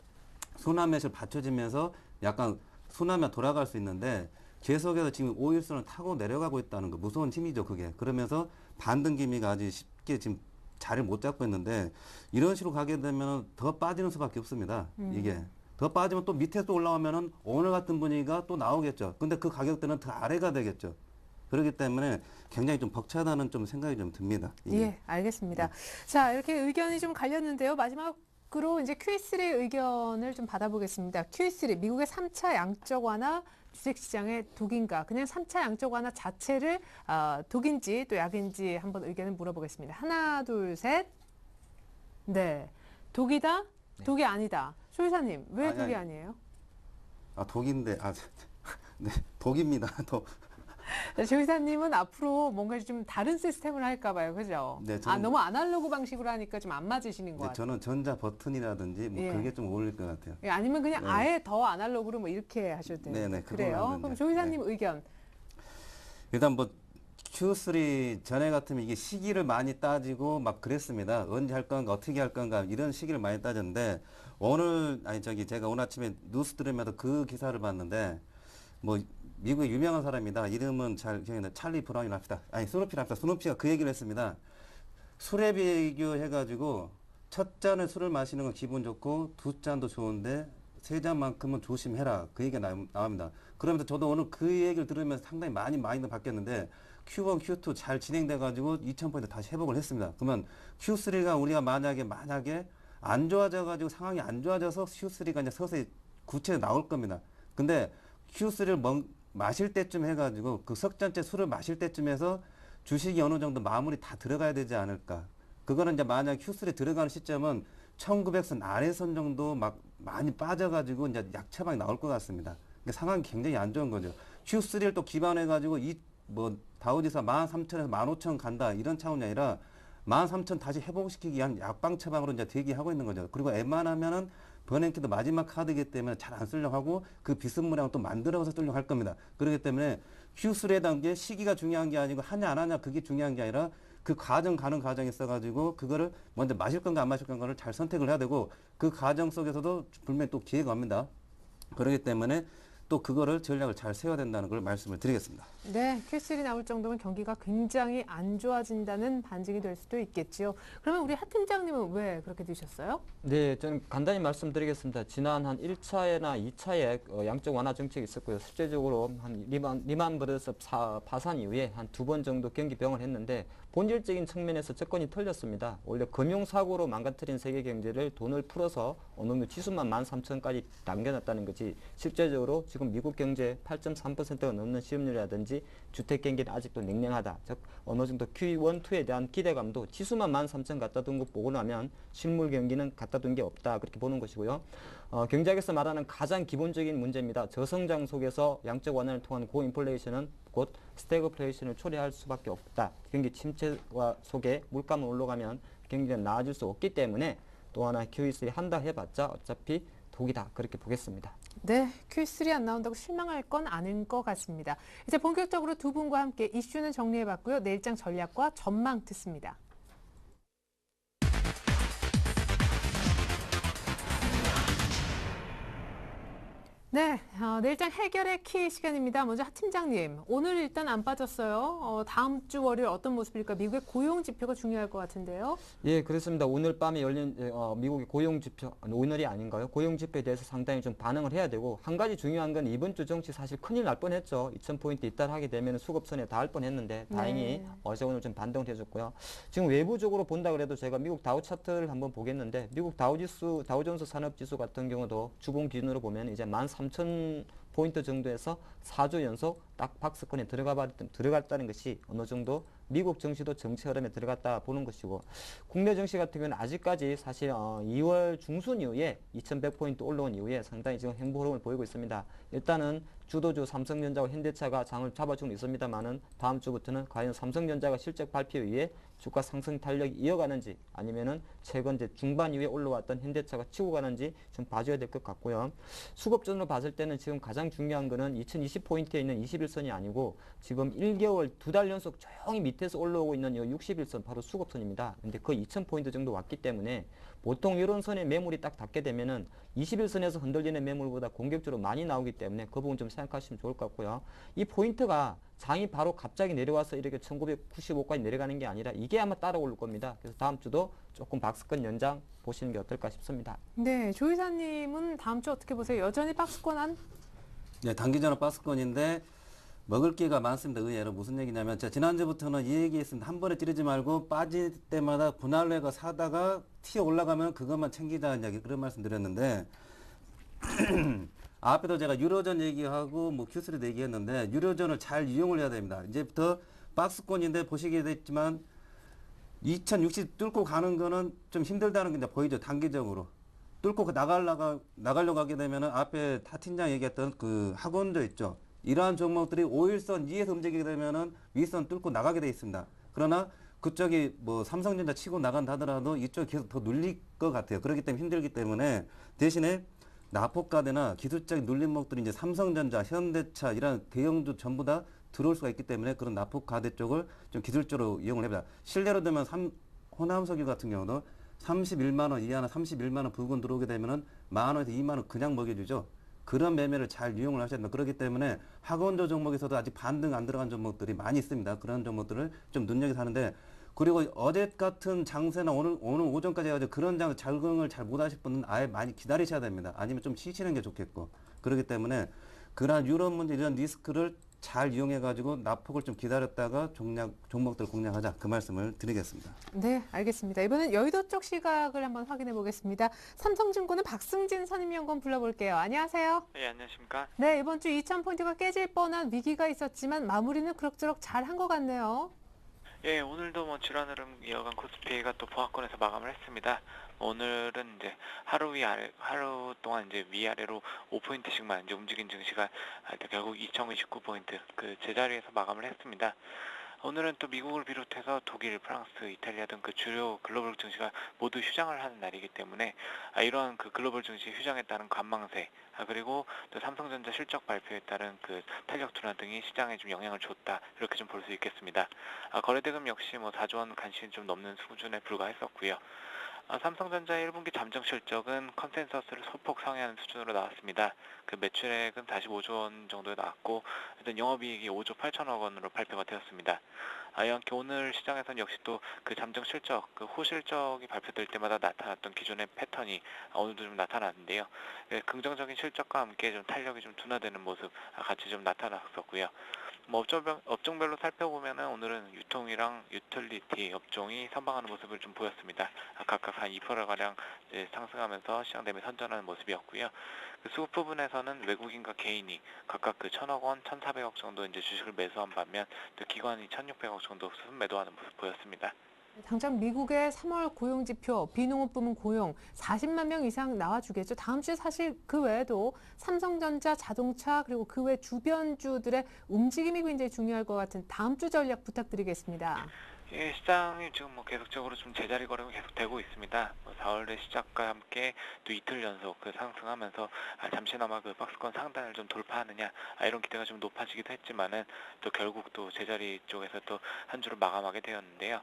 순환 매수를 받쳐지면서 약간 순환만 돌아갈 수 있는데 계속해서 지금 5일선을 타고 내려가고 있다는 거 무서운 힘이죠 그게. 그러면서 반등 기미가 아주 쉽게 지금 자리를 못 잡고 있는데 이런 식으로 가게 되면 더 빠지는 수밖에 없습니다. 이게. 더 빠지면 또 밑에서 올라오면은 오늘 같은 분위기가 또 나오겠죠. 근데 그 가격대는 더 아래가 되겠죠. 그렇기 때문에 굉장히 좀 벅차다는 좀 생각이 좀 듭니다. 이게. 예, 알겠습니다. 자, 이렇게 의견이 좀 갈렸는데요. 마지막으로 이제 QE3 의견을 좀 받아보겠습니다. QE3, 미국의 3차 양적 완화 주식시장의 독인가, 그냥 3차 양적 완화 자체를 독인지 또 약인지 한번 의견을 물어보겠습니다. 하나, 둘, 셋. 네, 독이다, 독이 아니다. 조이사님, 왜 아니, 독이 아니. 아니에요? 독인데, 네, 독입니다. 조이사님은 앞으로 뭔가 좀 다른 시스템을 할까 봐요. 그죠? 네, 저는- 너무 아날로그 방식으로 하니까 좀 안 맞으시는 것 네, 같아요. 저는 전자 버튼이라든지 뭐 예. 그게 좀 어울릴 것 같아요. 예, 아니면 그냥 네. 아예 더 아날로그로 뭐 이렇게 하셔도 돼요. 네, 네, 그건 그래요? 안 그럼 된다. 조이사님 의견. 일단 뭐 Q3 전에 같으면 이게 시기를 많이 따지고 막 그랬습니다. 언제 할 건가, 어떻게 할 건가 이런 시기를 많이 따졌는데 제가 오늘 아침에 뉴스 들으면서 그 기사를 봤는데 뭐 미국의 유명한 사람이다. 이름은 잘 기억이 나. 찰리 브라운이랍시다. 스누피랍시다. 스누피가 그 얘기를 했습니다. 술에 비교해가지고 첫 잔을 술을 마시는 건 기분 좋고 두 잔도 좋은데 세 잔만큼은 조심해라. 그 얘기가 나옵니다. 그러면서 저도 오늘 그 얘기를 들으면서 상당히 많이 마인드 바뀌었는데 Q1, Q2 잘 진행돼가지고 2000포인트 다시 회복을 했습니다. 그러면 Q3가 우리가 만약에 안 좋아져가지고 상황이 안 좋아져서 Q3가 이제 서서히 구체에 나올 겁니다. 근데 Q3를 마실 때쯤 해가지고 그 석 잔째 술을 마실 때쯤에서 주식이 어느 정도 마무리 다 들어가야 되지 않을까. 그거는 이제 만약 Q3 들어가는 시점은 1900선 아래선 정도 막 많이 빠져가지고 이제 약차방이 나올 것 같습니다. 그러니까 상황이 굉장히 안 좋은 거죠. Q3를 또 기반해가지고 다우지수 13,000에서 15,000 간다 이런 차원이 아니라 13,000 다시 회복시키기 위한 약방 처방으로 이제 대기하고 있는 거죠. 그리고 웬만하면은 버냉키도 마지막 카드이기 때문에 잘 안 쓰려고 하고 그 비슷 물량을 또 만들어서 쓰려고 할 겁니다. 그렇기 때문에 Q3에 대한 게 시기가 중요한 게 아니고 하냐 안 하냐 그게 중요한 게 아니라 그 가는 과정이 있어가지고 그거를 먼저 마실 건가 안 마실 건가를 잘 선택을 해야 되고 그 과정 속에서도 분명히 또 기회가 옵니다. 그렇기 때문에 또 그거를 전략을 잘 세워야 된다는 걸 말씀을 드리겠습니다. 네, Q3 나올 정도면 경기가 굉장히 안 좋아진다는 반증이 될 수도 있겠지요. 그러면 우리 하 팀장님은 왜 그렇게 되셨어요? 네, 저는 간단히 말씀드리겠습니다. 지난 한 1차에나 2차에 양적 완화 정책이 있었고요. 실제적으로 한 리만 브러스 파산 이후에 한 2번 정도 경기 병을 했는데 본질적인 측면에서 접근이 틀렸습니다. 원래 금융사고로 망가뜨린 세계 경제를 돈을 풀어서 어느 정도 지수만 13,000까지 당겨놨다는 거지 실제적으로 지금 미국 경제 8.3%가 넘는 실업률이라든지 주택 경기는 아직도 냉랭하다. 즉 어느 정도 Q1, 2에 대한 기대감도 지수만 13,000 갖다 둔 거 보고 나면 실물 경기는 갖다 둔 게 없다. 그렇게 보는 것이고요. 경제학에서 말하는 가장 기본적인 문제입니다. 저성장 속에서 양적 완화를 통한 고인플레이션은 곧 스태그플레이션을 초래할 수밖에 없다. 경기 침체와 속에 물가만 올라가면 경기가 나아질 수 없기 때문에 또 하나 QE3 한다 해봤자 어차피 독이다. 그렇게 보겠습니다. 네, Q3 안 나온다고 실망할 건 아닌 것 같습니다. 이제 본격적으로 두 분과 함께 이슈는 정리해봤고요. 내일장 전략과 전망 듣습니다. 네, 내일장 해결의 키 시간입니다. 먼저 하 팀장님, 오늘 일단 안 빠졌어요. 다음 주 월요일 어떤 모습일까? 미국의 고용 지표가 중요할 것 같은데요. 예, 그렇습니다. 오늘 밤에 열린 미국의 고용 지표, 오늘이 아닌가요? 고용 지표에 대해서 상당히 좀 반응을 해야 되고 한 가지 중요한 건 이번 주 정치 사실 큰일 날 뻔했죠. 2,000포인트 이탈하게 되면 수급선에 닿을 뻔했는데 다행히 네. 어제 오늘 좀 반등을 해줬고요. 지금 외부적으로 본다 그래도 제가 미국 다우 차트를 한번 보겠는데 미국 다우존스 산업지수 같은 경우도 주봉 기준으로 보면 이제 13,000포인트 정도에서 4주 연속 딱 박스권에 들어갔다는 것이 어느 정도 미국 증시도 정치 흐름에 들어갔다 보는 것이고 국내 증시 같은 경우는 아직까지 사실 2월 중순 이후에 2,100포인트 올라온 이후에 상당히 지금 행보 흐름을 보이고 있습니다. 일단은 주도주 삼성전자와 현대차가 장을 잡아주고 있습니다만은 다음 주부터는 과연 삼성전자가 실적 발표 이후에 주가 상승 탄력이 이어가는지 아니면은 최근 이제 중반 이후에 올라왔던 현대차가 치고 가는지 좀 봐줘야 될 것 같고요. 수급전으로 봤을 때는 지금 가장 중요한 거는 2020포인트에 있는 21선이 아니고 지금 1개월 2달 연속 조용히 밑에서 올라오고 있는 이 61선 바로 수급선입니다. 근데 그 2000포인트 정도 왔기 때문에 보통 이런 선에 매물이 딱 닿게 되면은 21선에서 흔들리는 매물보다 공격적으로 많이 나오기 때문에 그 부분 좀 생각하시면 좋을 것 같고요. 이 포인트가 장이 바로 갑자기 내려와서 이렇게 1995까지 내려가는 게 아니라 이게 아마 따라 오를 겁니다. 그래서 다음 주도 조금 박스권 연장 보시는 게 어떨까 싶습니다. 네, 조 이사님은 다음 주 어떻게 보세요? 여전히 박스권 안? 네, 단기전은 박스권인데 먹을 기회가 많습니다. 의외로 무슨 얘기냐면 제가 지난주부터는 이 얘기했습니다. 한 번에 찌르지 말고 빠질 때마다 분할래가 사다가 튀어 올라가면 그것만 챙기자는 이야기 그런 말씀 드렸는데 앞에도 제가 유로전 얘기하고 뭐 Q3도 얘기했는데 유로전을 잘 이용을 해야 됩니다. 이제부터 박스권인데 보시게 됐지만 2060 뚫고 가는 거는 좀 힘들다는 게 이제 보이죠. 단기적으로. 뚫고 나가려고 하게 되면은 앞에 타 팀장 얘기했던 그 학원도 있죠. 이러한 종목들이 5일선 위에서 움직이게 되면은 윗선 뚫고 나가게 돼 있습니다. 그러나 그쪽이 뭐 삼성전자 치고 나간다 하더라도 이쪽이 계속 더 눌릴 것 같아요. 그렇기 때문에 힘들기 때문에 대신에 나포가대나 기술적인 눌림목들이 이제 삼성전자, 현대차 이런 대형주 전부 다 들어올 수가 있기 때문에 그런 나포가대 쪽을 좀 기술적으로 이용을 해보자. 실례로 들면 호남석유 같은 경우도 31만 원 이하나 31만 원 부근 들어오게 되면은 만 원에서 2만 원 그냥 먹여주죠. 그런 매매를 잘 이용을 하셔야 됩니다. 그렇기 때문에 학원조 종목에서도 아직 반등 안 들어간 종목들이 많이 있습니다. 그런 종목들을 좀 눈여겨서 하는데 그리고 어제 같은 장세나 오늘 오전까지 해가지고 그런 적응을 잘 못하실 분은 아예 많이 기다리셔야 됩니다. 아니면 좀 쉬시는 게 좋겠고 그렇기 때문에 그러한 유럽 문제 이런 리스크를 잘 이용해가지고 낙폭을 좀 기다렸다가 종목들 공략하자 그 말씀을 드리겠습니다. 네, 알겠습니다. 이번엔 여의도 쪽 시각을 한번 확인해 보겠습니다. 삼성증권은 박승진 선임위원권 불러볼게요. 안녕하세요. 네, 안녕하십니까. 네, 이번 주 2000포인트가 깨질 뻔한 위기가 있었지만 마무리는 그럭저럭 잘 한 것 같네요. 예, 오늘도 뭐 질환 흐름 이어간 코스피가 또 보합권에서 마감을 했습니다. 오늘은 이제 하루 동안 이제 위아래로 5포인트씩만 이제 움직인 증시가 결국 2029포인트 그 제자리에서 마감을 했습니다. 오늘은 또 미국을 비롯해서 독일, 프랑스, 이탈리아 등 그 주요 글로벌 증시가 모두 휴장을 하는 날이기 때문에 이러한 그 글로벌 증시 휴장에 따른 관망세 그리고 또 삼성전자 실적 발표에 따른 그 탄력 둔화 등이 시장에 좀 영향을 줬다 이렇게 좀 볼 수 있겠습니다. 거래대금 역시 뭐 4조 원 간신히 좀 넘는 수준에 불과했었고요. 삼성전자 1분기 잠정 실적은 컨센서스를 소폭 상회하는 수준으로 나왔습니다. 그 매출액은 45조 원 정도에 나왔고 일단 영업이익이 5조 8천억 원으로 발표가 되었습니다. 이와 함께 오늘 시장에서는 역시 또 그 잠정 실적, 그 후실적이 발표될 때마다 나타났던 기존의 패턴이 오늘도 좀 나타났는데요. 긍정적인 실적과 함께 좀 탄력이 좀 둔화되는 모습 같이 좀 나타났었고요. 뭐 업종별로 살펴보면은 오늘은 유통이랑 유틸리티 업종이 선방하는 모습을 좀 보였습니다. 각각 한 2%가량 상승하면서 시장 대비 선전하는 모습이었고요. 그 수급 부분에서는 외국인과 개인이 각각 그 1,000억 원, 1,400억 정도 이제 주식을 매수한 반면 또 기관이 1,600억 정도 수순 매도하는 모습 보였습니다. 당장 미국의 3월 고용지표, 비농업 부문 고용 40만 명 이상 나와주겠죠. 다음 주에 사실 그 외에도 삼성전자, 자동차 그리고 그 외 주변주들의 움직임이 굉장히 중요할 것 같은 다음 주 전략 부탁드리겠습니다. 예, 시장이 지금 뭐 계속적으로 좀 제자리 걸음이 계속되고 있습니다. 4월의 시작과 함께 또 이틀 연속 그 상승하면서 잠시나마 그 박스권 상단을 좀 돌파하느냐 이런 기대가 좀 높아지기도 했지만은 또 결국 또 제자리 쪽에서 또 한 주를 마감하게 되었는데요.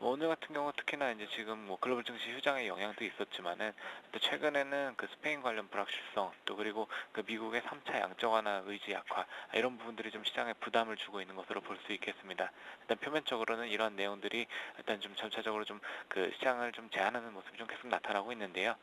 오늘 같은 경우 특히나 이제 지금 뭐 글로벌 증시 휴장의 영향도 있었지만은 또 최근에는 그 스페인 관련 불확실성 또 그리고 그 미국의 3차 양적 완화 의지 약화 이런 부분들이 좀 시장에 부담을 주고 있는 것으로 볼 수 있겠습니다. 일단 표면적으로는 이러한 내용들이 일단 좀 전체적으로 좀 그 시장을 좀 제한하는 모습이 좀 계속 나타나고 있는데요.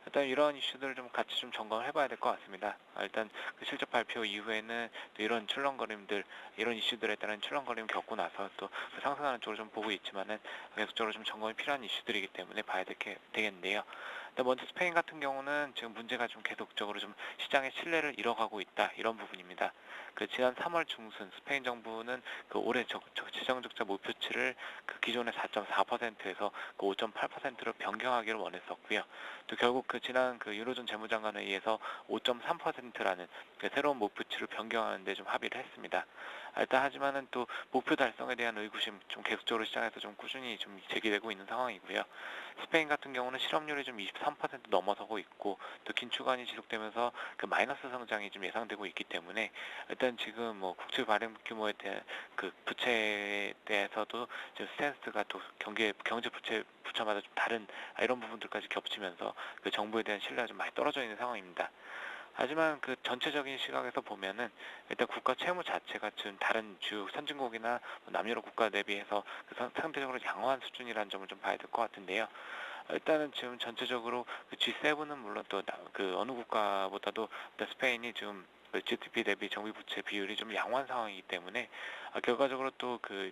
일단 이런 이슈들을 좀 같이 좀 점검을 해봐야 될 것 같습니다. 일단 그 실적 발표 이후에는 또 이런 출렁거림들, 이런 이슈들에 따른 출렁거림 겪고 나서 또 상승하는 쪽으로 좀 보고 있지만은 계속적으로 좀 점검이 필요한 이슈들이기 때문에 봐야 되겠는데요. 근데 먼저 스페인 같은 경우는 지금 문제가 좀 계속적으로 좀 시장의 신뢰를 잃어가고 있다 이런 부분입니다. 그 지난 3월 중순 스페인 정부는 그 올해 지정적자 목표치를 그 기존의 4.4%에서 그 5.8%로 변경하기를 원했었고요. 또 결국 그 지난 그 유로존 재무장관 회의에서 5.3%라는 그 새로운 목표치를 변경하는데 좀 합의를 했습니다. 일단 하지만은 또 목표 달성에 대한 의구심 좀 계속적으로 시장에서 좀 꾸준히 좀 제기되고 있는 상황이고요. 스페인 같은 경우는 실업률이 좀 23% 넘어서고 있고 또 긴축안이 지속되면서 그 마이너스 성장이 좀 예상되고 있기 때문에 일단 지금 뭐 국채 발행 규모에 대한 그 부채에 대해서도 지금 스탠스가 또 경제 부처마다 좀 다른 이런 부분들까지 겹치면서 그 정부에 대한 신뢰가 좀 많이 떨어져 있는 상황입니다. 하지만 그 전체적인 시각에서 보면은 일단 국가 채무 자체가 지금 다른 주요 선진국이나 남유럽 국가 대비해서 그 상대적으로 양호한 수준이라는 점을 좀 봐야 될 것 같은데요. 일단은 지금 전체적으로 그 G7은 물론 또 그 어느 국가보다도 일단 스페인이 지금 그 GDP 대비 정비 부채 비율이 좀 양호한 상황이기 때문에 결과적으로 또 그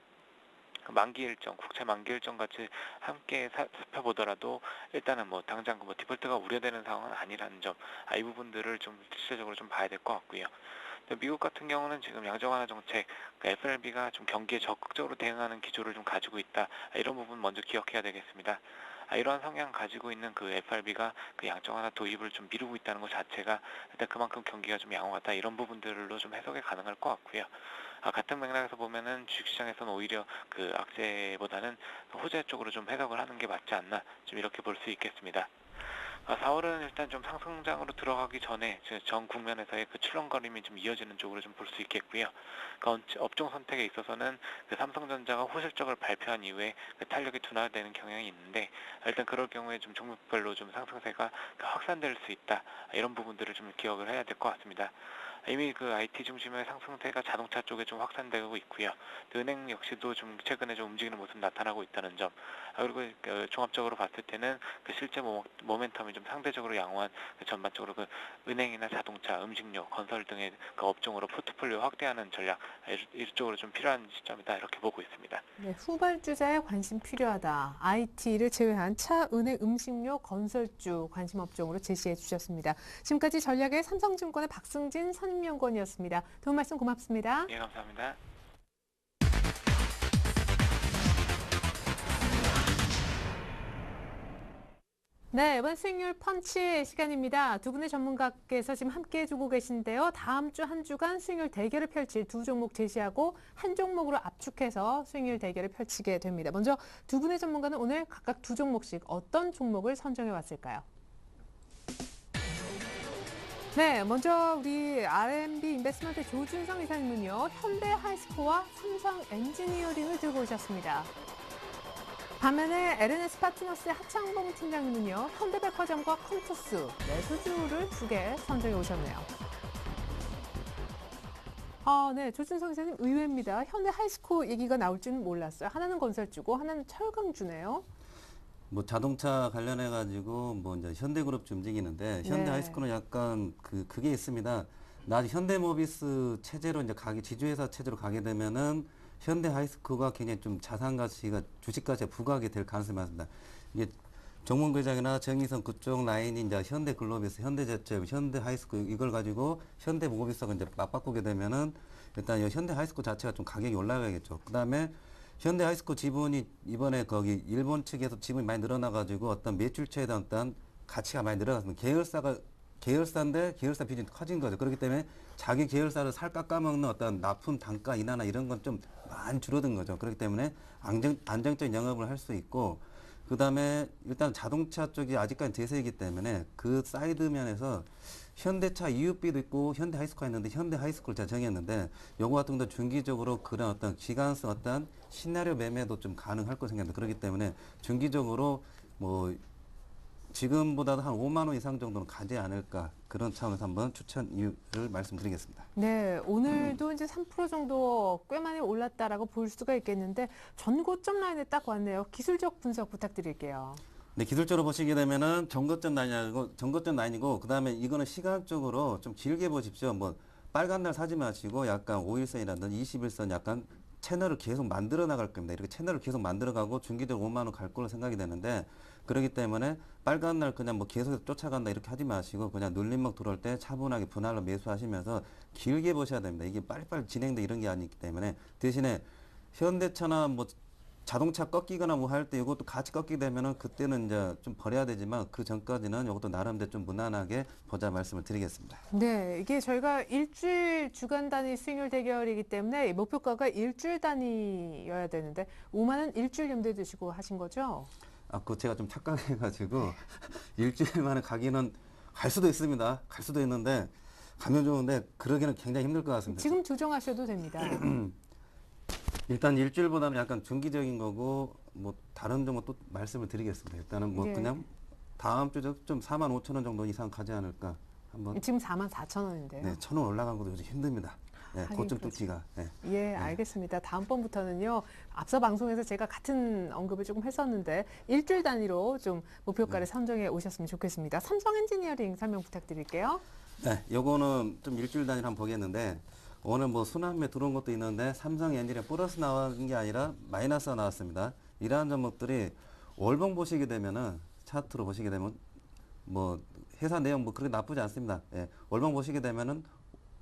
만기 일정, 국채 만기 일정 같이 함께 살펴보더라도 일단은 뭐 당장 뭐 디폴트가 우려되는 상황은 아니라는 점, 이 부분들을 좀 실질적으로 좀 봐야 될 것 같고요. 미국 같은 경우는 지금 양적 완화 정책, 그 FRB가 좀 경기에 적극적으로 대응하는 기조를 좀 가지고 있다. 이런 부분 먼저 기억해야 되겠습니다. 이러한 성향 가지고 있는 그 FRB가 그 양적 완화 도입을 좀 미루고 있다는 것 자체가 일단 그만큼 경기가 좀 양호하다 이런 부분들로 좀 해석이 가능할 것 같고요. 같은 맥락에서 보면은 주식시장에서는 오히려 그 악재보다는 호재 쪽으로 좀 해석을 하는 게 맞지 않나 좀 이렇게 볼 수 있겠습니다. 4월은 일단 좀 상승장으로 들어가기 전에 전 국면에서의 그 출렁거림이 좀 이어지는 쪽으로 좀 볼 수 있겠고요. 업종 선택에 있어서는 그 삼성전자가 호실적을 발표한 이후에 그 탄력이 둔화되는 경향이 있는데 일단 그럴 경우에 좀 종목별로 좀 상승세가 확산될 수 있다 이런 부분들을 좀 기억을 해야 될 것 같습니다. 이미 그 IT 중심의 상승세가 자동차 쪽에 좀 확산되고 있고요. 은행 역시도 좀 최근에 좀 움직이는 모습 나타나고 있다는 점. 그리고 그 종합적으로 봤을 때는 그 실제 모멘텀이 좀 상대적으로 양호한 그 전반적으로 그 은행이나 자동차, 음식료, 건설 등의 그 업종으로 포트폴리오 확대하는 전략 이쪽으로 좀 필요한 시점이다 이렇게 보고 있습니다. 네, 후발주자에 관심 필요하다. IT를 제외한 차, 은행, 음식료, 건설주 관심 업종으로 제시해 주셨습니다. 지금까지 전략의 삼성증권의 박승진 선임연구원이었습니다. 도움 말씀 고맙습니다. 예, 감사합니다. 네, 이번 수익률 펀치 시간입니다. 두 분의 전문가께서 지금 함께 해주고 계신데요. 다음 주 한 주간 수익률 대결을 펼칠 두 종목 제시하고 한 종목으로 압축해서 수익률 대결을 펼치게 됩니다. 먼저 두 분의 전문가는 오늘 각각 두 종목씩 어떤 종목을 선정해 왔을까요? 네, 먼저 우리 R&B 인베스트먼트 조준성 이사님은요. 현대하이스코어와 삼성 엔지니어링을 들고 오셨습니다. 반면에 LNS 파트너스의 하창봉 팀장님은요. 현대백화점과 컴투스, 매수주를 두 개 선정해 오셨네요. 네, 조준성 이사님 의외입니다. 현대하이스코어 얘기가 나올 줄은 몰랐어요. 하나는 건설주고 하나는 철강주네요. 뭐 자동차 관련해 가지고 뭐 이제 현대그룹 움직이는데 현대하이스코어는 약간 그게 있습니다. 나중에 현대모비스 체제로 이제 지주회사 체제로 가게 되면은 현대하이스코어가 굉장히 좀 자산 가치가 주식 가치가 부각이 될 가능성이 많습니다. 이게 정문회장이나 정의선 그쪽 라인이 이제 현대글로비스, 현대제철, 현대하이스코어 이걸 가지고 현대모비스하고 이제 맞바꾸게 되면은 일단 현대하이스코어 자체가 좀 가격이 올라가겠죠. 그다음에 현대하이스코어 지분이 이번에 거기 일본 측에서 지분이 많이 늘어나가지고 어떤 매출처에 대한 어떤 가치가 많이 늘어났습니다. 계열사인데 계열사 비중이 커진 거죠. 그렇기 때문에 자기 계열사를 깎아먹는 어떤 납품 단가 인하나 이런 건 좀 많이 줄어든 거죠. 그렇기 때문에 안정적인 영업을 할 수 있고 그 다음에 일단 자동차 쪽이 아직까지 대세이기 때문에 그 사이드 면에서 현대차 EUB도 있고 현대하이스코어가 있는데 현대하이스코어를 제가 정했는데 요거 같은 것도 중기적으로 그런 어떤 기간성 어떤 시나리오 매매도 좀 가능할 거 생각합니다. 그렇기 때문에 중기적으로 뭐 지금보다도 한 5만 원 이상 정도는 가지 않을까 그런 차원에서 한번 추천 이유를 말씀드리겠습니다. 네, 오늘도 이제 3% 정도 꽤 많이 올랐다라고 볼 수가 있겠는데 전고점 라인에 딱 왔네요. 기술적 분석 부탁드릴게요. 네, 기술적으로 보시게 되면은 전고점 라인이고 그다음에 이거는 시간적으로 좀 길게 보십시오. 뭐 빨간 날 사지 마시고 약간 5일선이라든지 21선 약간 채널을 계속 만들어 나갈 겁니다. 이렇게 채널을 계속 만들어 가고 중기적으로 5만 원 갈 걸로 생각이 되는데 그렇기 때문에 빨간 날 그냥 뭐 계속해서 쫓아간다 이렇게 하지 마시고 그냥 눌림목 들어올 때 차분하게 분할로 매수하시면서 길게 보셔야 됩니다. 이게 빨리빨리 진행돼 이런 게 아니기 때문에 대신에 현대차나 뭐 자동차 꺾이거나 뭐 할 때 이것도 같이 꺾이게 되면은 그때는 이제 좀 버려야 되지만 그 전까지는 이것도 나름대로 좀 무난하게 보자 말씀을 드리겠습니다. 네, 이게 저희가 일주일 주간 단위 수익률 대결이기 때문에 목표가가 일주일 단위여야 되는데 5만 원 일주일 염두에 두시고 하신 거죠? 아, 그 제가 좀 착각해가지고 일주일 만에 가기는 갈 수도 있습니다. 갈 수도 있는데 가면 좋은데 그러기는 굉장히 힘들 것 같습니다. 지금 조정하셔도 됩니다. 일단 일주일보다는 약간 중기적인 거고 뭐 다른 종목 또 말씀을 드리겠습니다. 일단은 뭐 네. 그냥 다음 주 좀 45,000원 정도 이상 가지 않을까 한번. 지금 44,000원인데요. 네, 1,000원 올라간 것도 요즘 힘듭니다. 네, 하긴 고점 그렇죠. 뚫기가. 네. 예, 알겠습니다. 다음번부터는요, 앞서 방송에서 제가 같은 언급을 조금 했었는데, 일주일 단위로 좀 목표가를 선정해 오셨으면 좋겠습니다. 삼성 엔지니어링 설명 부탁드릴게요. 네, 요거는 좀 일주일 단위로 한번 보겠는데 오늘 뭐 순환매 들어온 것도 있는데 삼성 엔지니어 플러스 나온 게 아니라 마이너스가 나왔습니다. 이러한 종목들이 월봉 보시게 되면은 차트로 보시게 되면 뭐 회사 내용 뭐 그렇게 나쁘지 않습니다. 예, 월봉 보시게 되면은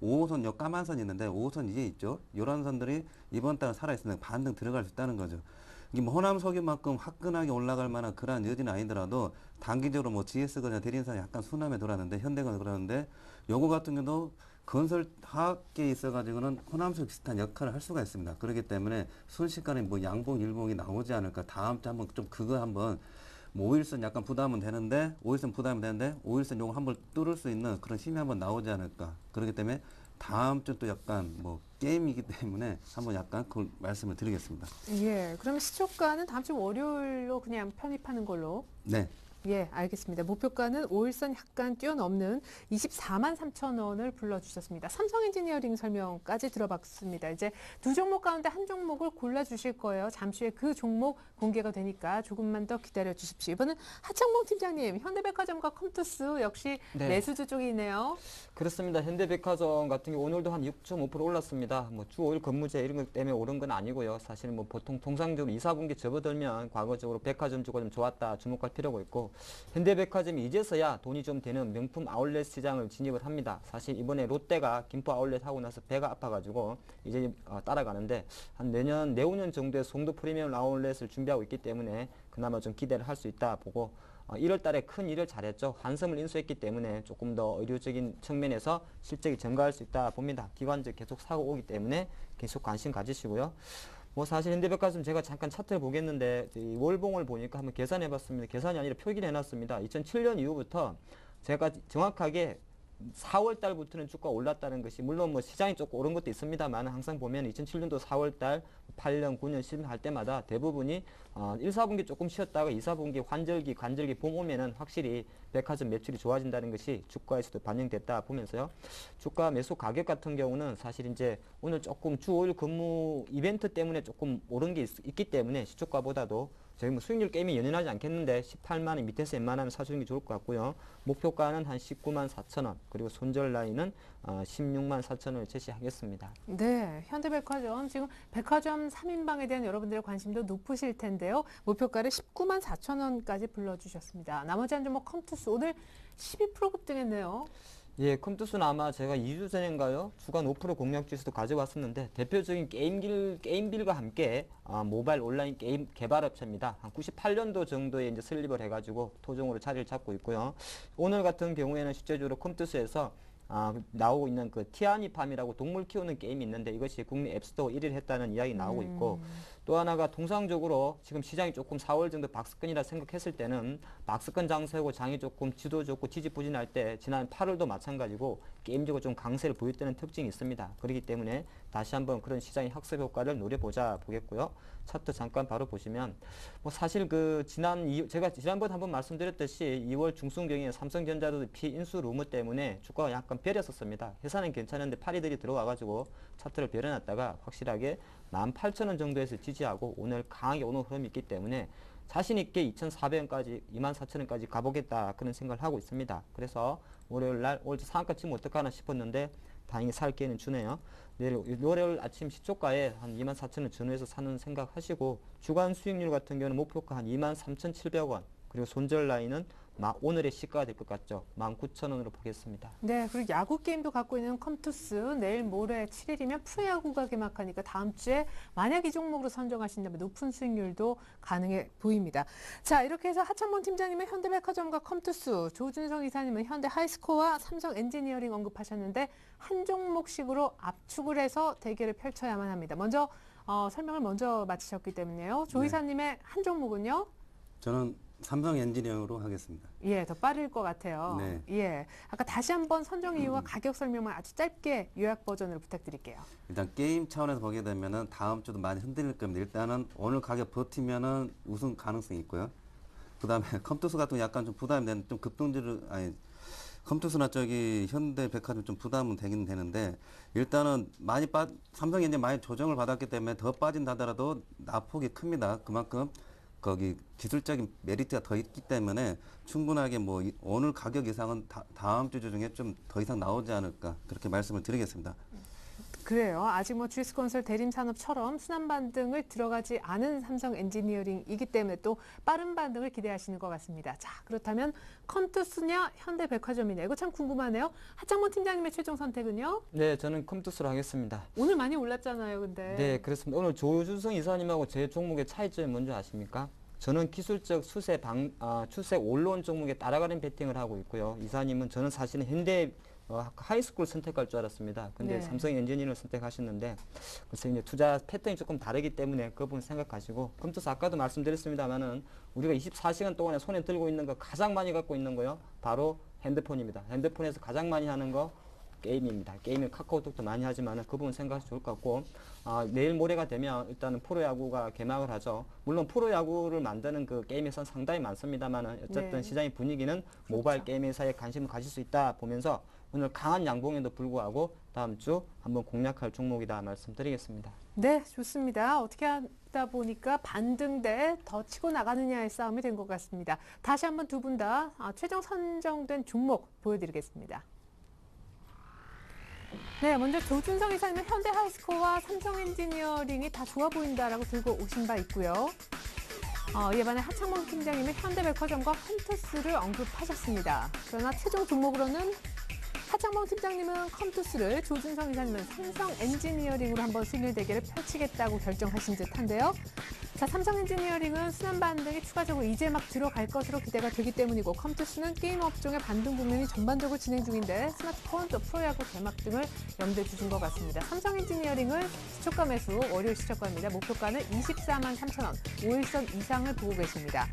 5호선 요 까만 선이 있는데 5호선 이게 있죠. 이런 선들이 이번 달은 살아있으면 반등 들어갈 수 있다는 거죠. 이게 뭐 호남 석유만큼 화끈하게 올라갈 만한 그러한 여지는 아니더라도 단기적으로 뭐 GS거나 대리인사가 약간 순환에 돌았는데 현대가 그러는데 요거 같은 경우도 건설 화학계에 있어가지고는 호남석 비슷한 역할을 할 수가 있습니다. 그렇기 때문에 순식간에 뭐 양봉, 일봉이 나오지 않을까. 다음 주 한번 좀 그거 한번 뭐 5일선 약간 부담은 되는데 5일선 부담이 되는데 5일선 요거 한번 뚫을 수 있는 그런 힘이 한번 나오지 않을까. 그렇기 때문에 다음 주 또 약간 뭐 게임이기 때문에 한번 약간 그 말씀을 드리겠습니다. 예, 그러면 시초가는 다음 주 월요일로 그냥 편입하는 걸로. 네. 예, 알겠습니다. 목표가는 5일선 약간 뛰어넘는 24만 3천 원을 불러주셨습니다. 삼성 엔지니어링 설명까지 들어봤습니다. 이제 두 종목 가운데 한 종목을 골라주실 거예요. 잠시 후에 그 종목 공개가 되니까 조금만 더 기다려 주십시오. 이번엔 하창봉 팀장님, 현대백화점과 컴투스 역시 네. 매수주 쪽이네요. 그렇습니다. 현대백화점 같은 경우 오늘도 한 6.5% 올랐습니다. 뭐 주 5일 근무제 이런 것 때문에 오른 건 아니고요. 사실 뭐 보통 통상적으로 2, 4분기 접어들면 과거적으로 백화점 주가 좀 좋았다 주목할 필요가 있고 현대백화점이 이제서야 돈이 좀 되는 명품 아울렛 시장을 진입을 합니다. 사실 이번에 롯데가 김포 아울렛 하고 나서 배가 아파가지고 이제 따라가는데 한 내후년 정도에 송도 프리미엄 아울렛을 준비하고 있기 때문에 그나마 좀 기대를 할 수 있다 보고 1월 달에 큰 일을 잘했죠. 한섬을 인수했기 때문에 조금 더 의료적인 측면에서 실적이 증가할 수 있다 봅니다. 기관적 계속 사고 오기 때문에 계속 관심 가지시고요. 뭐 사실 현대백화점 제가 잠깐 차트를 보겠는데 이 월봉을 보니까 한번 계산해 봤습니다. 계산이 아니라 표기를 해놨습니다. 2007년 이후부터 제가 정확하게 4월 달부터는 주가가 올랐다는 것이 물론 뭐 시장이 조금 오른 것도 있습니다만 항상 보면 2007년도 4월 달 8년, 9년, 10년 할 때마다 대부분이 1, 4분기 조금 쉬었다가 2, 4분기 관절기 봄 오면은 확실히 백화점 매출이 좋아진다는 것이 주가에서도 반영됐다 보면서요. 주가 매수 가격 같은 경우는 사실 이제 오늘 조금 주 5일 근무 이벤트 때문에 조금 오른 게 있기 때문에 시초가보다도 저희 뭐 수익률 게임이 연연하지 않겠는데 18만 원 밑에서 웬만하면 사주는 게 좋을 것 같고요. 목표가는 한 19만 4천 원 그리고 손절 라인은 16만 4천 원을 제시하겠습니다. 네, 현대백화점 지금 백화점 3인방에 대한 여러분들의 관심도 높으실 텐데요. 목표가를 19만 4천 원까지 불러주셨습니다. 나머지 한 종목 컴투스 오늘 12% 급등했네요. 예, 컴투스는 아마 제가 2주 전인가요? 주간 5% 공략 지수도 가져왔었는데 대표적인 게임빌과 함께 모바일 온라인 게임 개발업체입니다. 한 98년도 정도에 이제 설립을 해가지고 토종으로 자리를 잡고 있고요. 오늘 같은 경우에는 실제적으로 컴투스에서 나오고 있는 그 티아니팜이라고 동물 키우는 게임이 있는데 이것이 국내 앱스토어 1위를 했다는 이야기 나오고 있고 또 하나가 통상적으로 지금 시장이 조금 4월 정도 박스권이라 생각했을 때는 박스권 장세고 장이 조금 지도 좋고 지지부진할 때 지난 8월도 마찬가지고 게임적으로 좀 강세를 보였다는 특징이 있습니다. 그렇기 때문에 다시 한번 그런 시장의 학습 효과를 노려보자 보겠고요. 차트 잠깐 바로 보시면 뭐 사실 그 제가 지난번에 한번 말씀드렸듯이 2월 중순경에 삼성전자도 피인수 루머 때문에 주가가 약간 별했었습니다. 회사는 괜찮은데 파리들이 들어와가지고 차트를 별해놨다가 확실하게 18,000원 정도에서 지지하고 오늘 강하게 오는 흐름이 있기 때문에 자신있게 2,400원까지 24,000원까지 가보겠다 그런 생각을 하고 있습니다. 그래서 월요일날 오늘 상한가 치면 어떡하나 싶었는데 다행히 살 기회는 주네요. 월요일 아침 시초가에 한 24,000원 전후에서 사는 생각 하시고 주간 수익률 같은 경우는 목표가 한 23,700원 그리고 손절 라인은 오늘의 시가가 될 것 같죠. 19,000원으로 보겠습니다. 네, 그리고 야구 게임도 갖고 있는 컴투스 내일 모레 7일이면 프로야구가 개막하니까 다음 주에 만약 이 종목으로 선정하신다면 높은 수익률도 가능해 보입니다. 자, 이렇게 해서 하창범 팀장님은 현대백화점과 컴투스, 조준성 이사님은 현대 하이스코어와 삼성 엔지니어링 언급하셨는데 한 종목씩으로 압축을 해서 대결을 펼쳐야만 합니다. 먼저 설명을 먼저 마치셨기 때문에요. 조 네. 이사님의 한 종목은요? 저는 삼성 엔지니어링으로 하겠습니다. 예, 더 빠를 것 같아요. 네. 예, 아까 다시 한번 선정 이유와 가격 설명만 아주 짧게 요약 버전으로 부탁드릴게요. 일단 게임 차원에서 보게 되면은 다음 주도 많이 흔들릴 겁니다. 일단은 오늘 가격 버티면은 우승 가능성이 있고요. 그다음에 컴투스 같은 거 약간 좀 부담이 되는 좀 급등주를 컴투스나 저기 현대백화점 좀 부담은 되긴 되는데 일단은 삼성 엔진 많이 조정을 받았기 때문에 더 빠진다 하더라도 낙폭이 큽니다. 그만큼 거기 기술적인 메리트가 더 있기 때문에 충분하게 뭐 오늘 가격 이상은 다음 주 중에 좀 더 이상 나오지 않을까 그렇게 말씀을 드리겠습니다. 그래요. 아직 뭐 GS건설 대림산업처럼 순환 반등을 들어가지 않은 삼성 엔지니어링이기 때문에 또 빠른 반등을 기대하시는 것 같습니다. 자, 그렇다면 컴투스냐 현대백화점이냐 이거 참 궁금하네요. 하창범 팀장님의 최종 선택은요? 네, 저는 컴투스로 하겠습니다. 오늘 많이 올랐잖아요, 근데. 네, 그렇습니다. 오늘 조준성 이사님하고 제 종목의 차이점이 뭔지 아십니까? 저는 기술적 추세 올라온 종목에 따라가는 베팅을 하고 있고요. 이사님은 저는 사실은 현대 하이스쿨 선택할 줄 알았습니다. 근데 네. 삼성 엔지니어를 선택하셨는데 그래서 이제 투자 패턴이 조금 다르기 때문에 그 부분 생각하시고 컴투스 아까도 말씀드렸습니다만은 우리가 24시간 동안에 손에 들고 있는 거 가장 많이 갖고 있는 거요. 바로 핸드폰입니다. 핸드폰에서 가장 많이 하는 거 게임입니다. 게임은 카카오톡도 많이 하지만 그 부분 생각하시면 좋을 것 같고 내일 모레가 되면 일단은 프로야구가 개막을 하죠. 물론 프로야구를 만드는 그 게임 회사는 상당히 많습니다만 어쨌든 네. 시장의 분위기는 모바일 게임 회사에 관심을 가질 수 있다 보면서 오늘 강한 양봉에도 불구하고 다음 주 한번 공략할 종목이다 말씀드리겠습니다. 네, 좋습니다. 어떻게 하다 보니까 반등 대 더 치고 나가느냐의 싸움이 된 것 같습니다. 다시 한번 두 분 다 최종 선정된 종목 보여드리겠습니다. 네, 먼저 조준성 이사님은 현대 하이스코어와 삼성 엔지니어링이 다 좋아 보인다라고 들고 오신 바 있고요. 이에 반해 하창범 팀장님은 현대백화점과 컴투스를 언급하셨습니다. 그러나 최종 종목으로는 하창범 팀장님은 컴투스를, 조준성 이사님은 삼성 엔지니어링으로 한번 수익률 대결을 펼치겠다고 결정하신 듯한데요. 자, 삼성 엔지니어링은 순환 반등이 추가적으로 이제 막 들어갈 것으로 기대가 되기 때문이고 컴투스는 게임 업종의 반등 국면이 전반적으로 진행 중인데 스마트폰 또 프로야구 개막 등을 염두에 두신 것 같습니다. 삼성 엔지니어링은 시초가 매수, 월요일 시초가입니다. 목표가는 24만 3천 원, 5일선 이상을 보고 계십니다.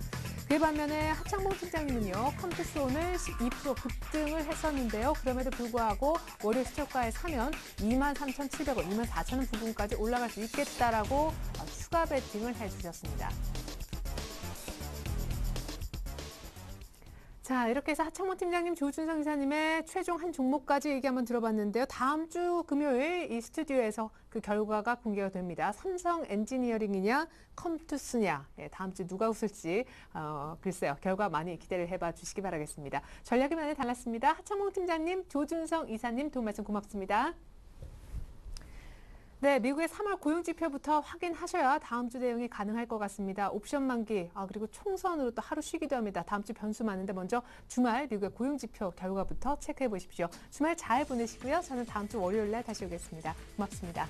그에 반면에 하창봉 팀장님은요, 컴투스 오늘 12% 급등을 했었는데요. 그럼에도 불구하고 월요일 시초가에 사면 23,700원, 24,000원 부분까지 올라갈 수 있겠다라고 추가 베팅을 해주셨습니다. 자, 이렇게 해서 하창범 팀장님, 조준성 이사님의 최종 한 종목까지 얘기 한번 들어봤는데요. 다음 주 금요일 이 스튜디오에서 그 결과가 공개가 됩니다. 삼성 엔지니어링이냐, 컴투스냐. 다음 주 누가 웃을지 글쎄요. 결과 많이 기대를 해봐 주시기 바라겠습니다. 전략이 많이 달랐습니다. 하창범 팀장님, 조준성 이사님 도움 말씀 고맙습니다. 네, 미국의 3월 고용지표부터 확인하셔야 다음 주 대응이 가능할 것 같습니다. 옵션 만기, 그리고 총선으로 또 하루 쉬기도 합니다. 다음 주 변수 많은데 먼저 주말 미국의 고용지표 결과부터 체크해 보십시오. 주말 잘 보내시고요. 저는 다음 주 월요일 날 다시 오겠습니다. 고맙습니다.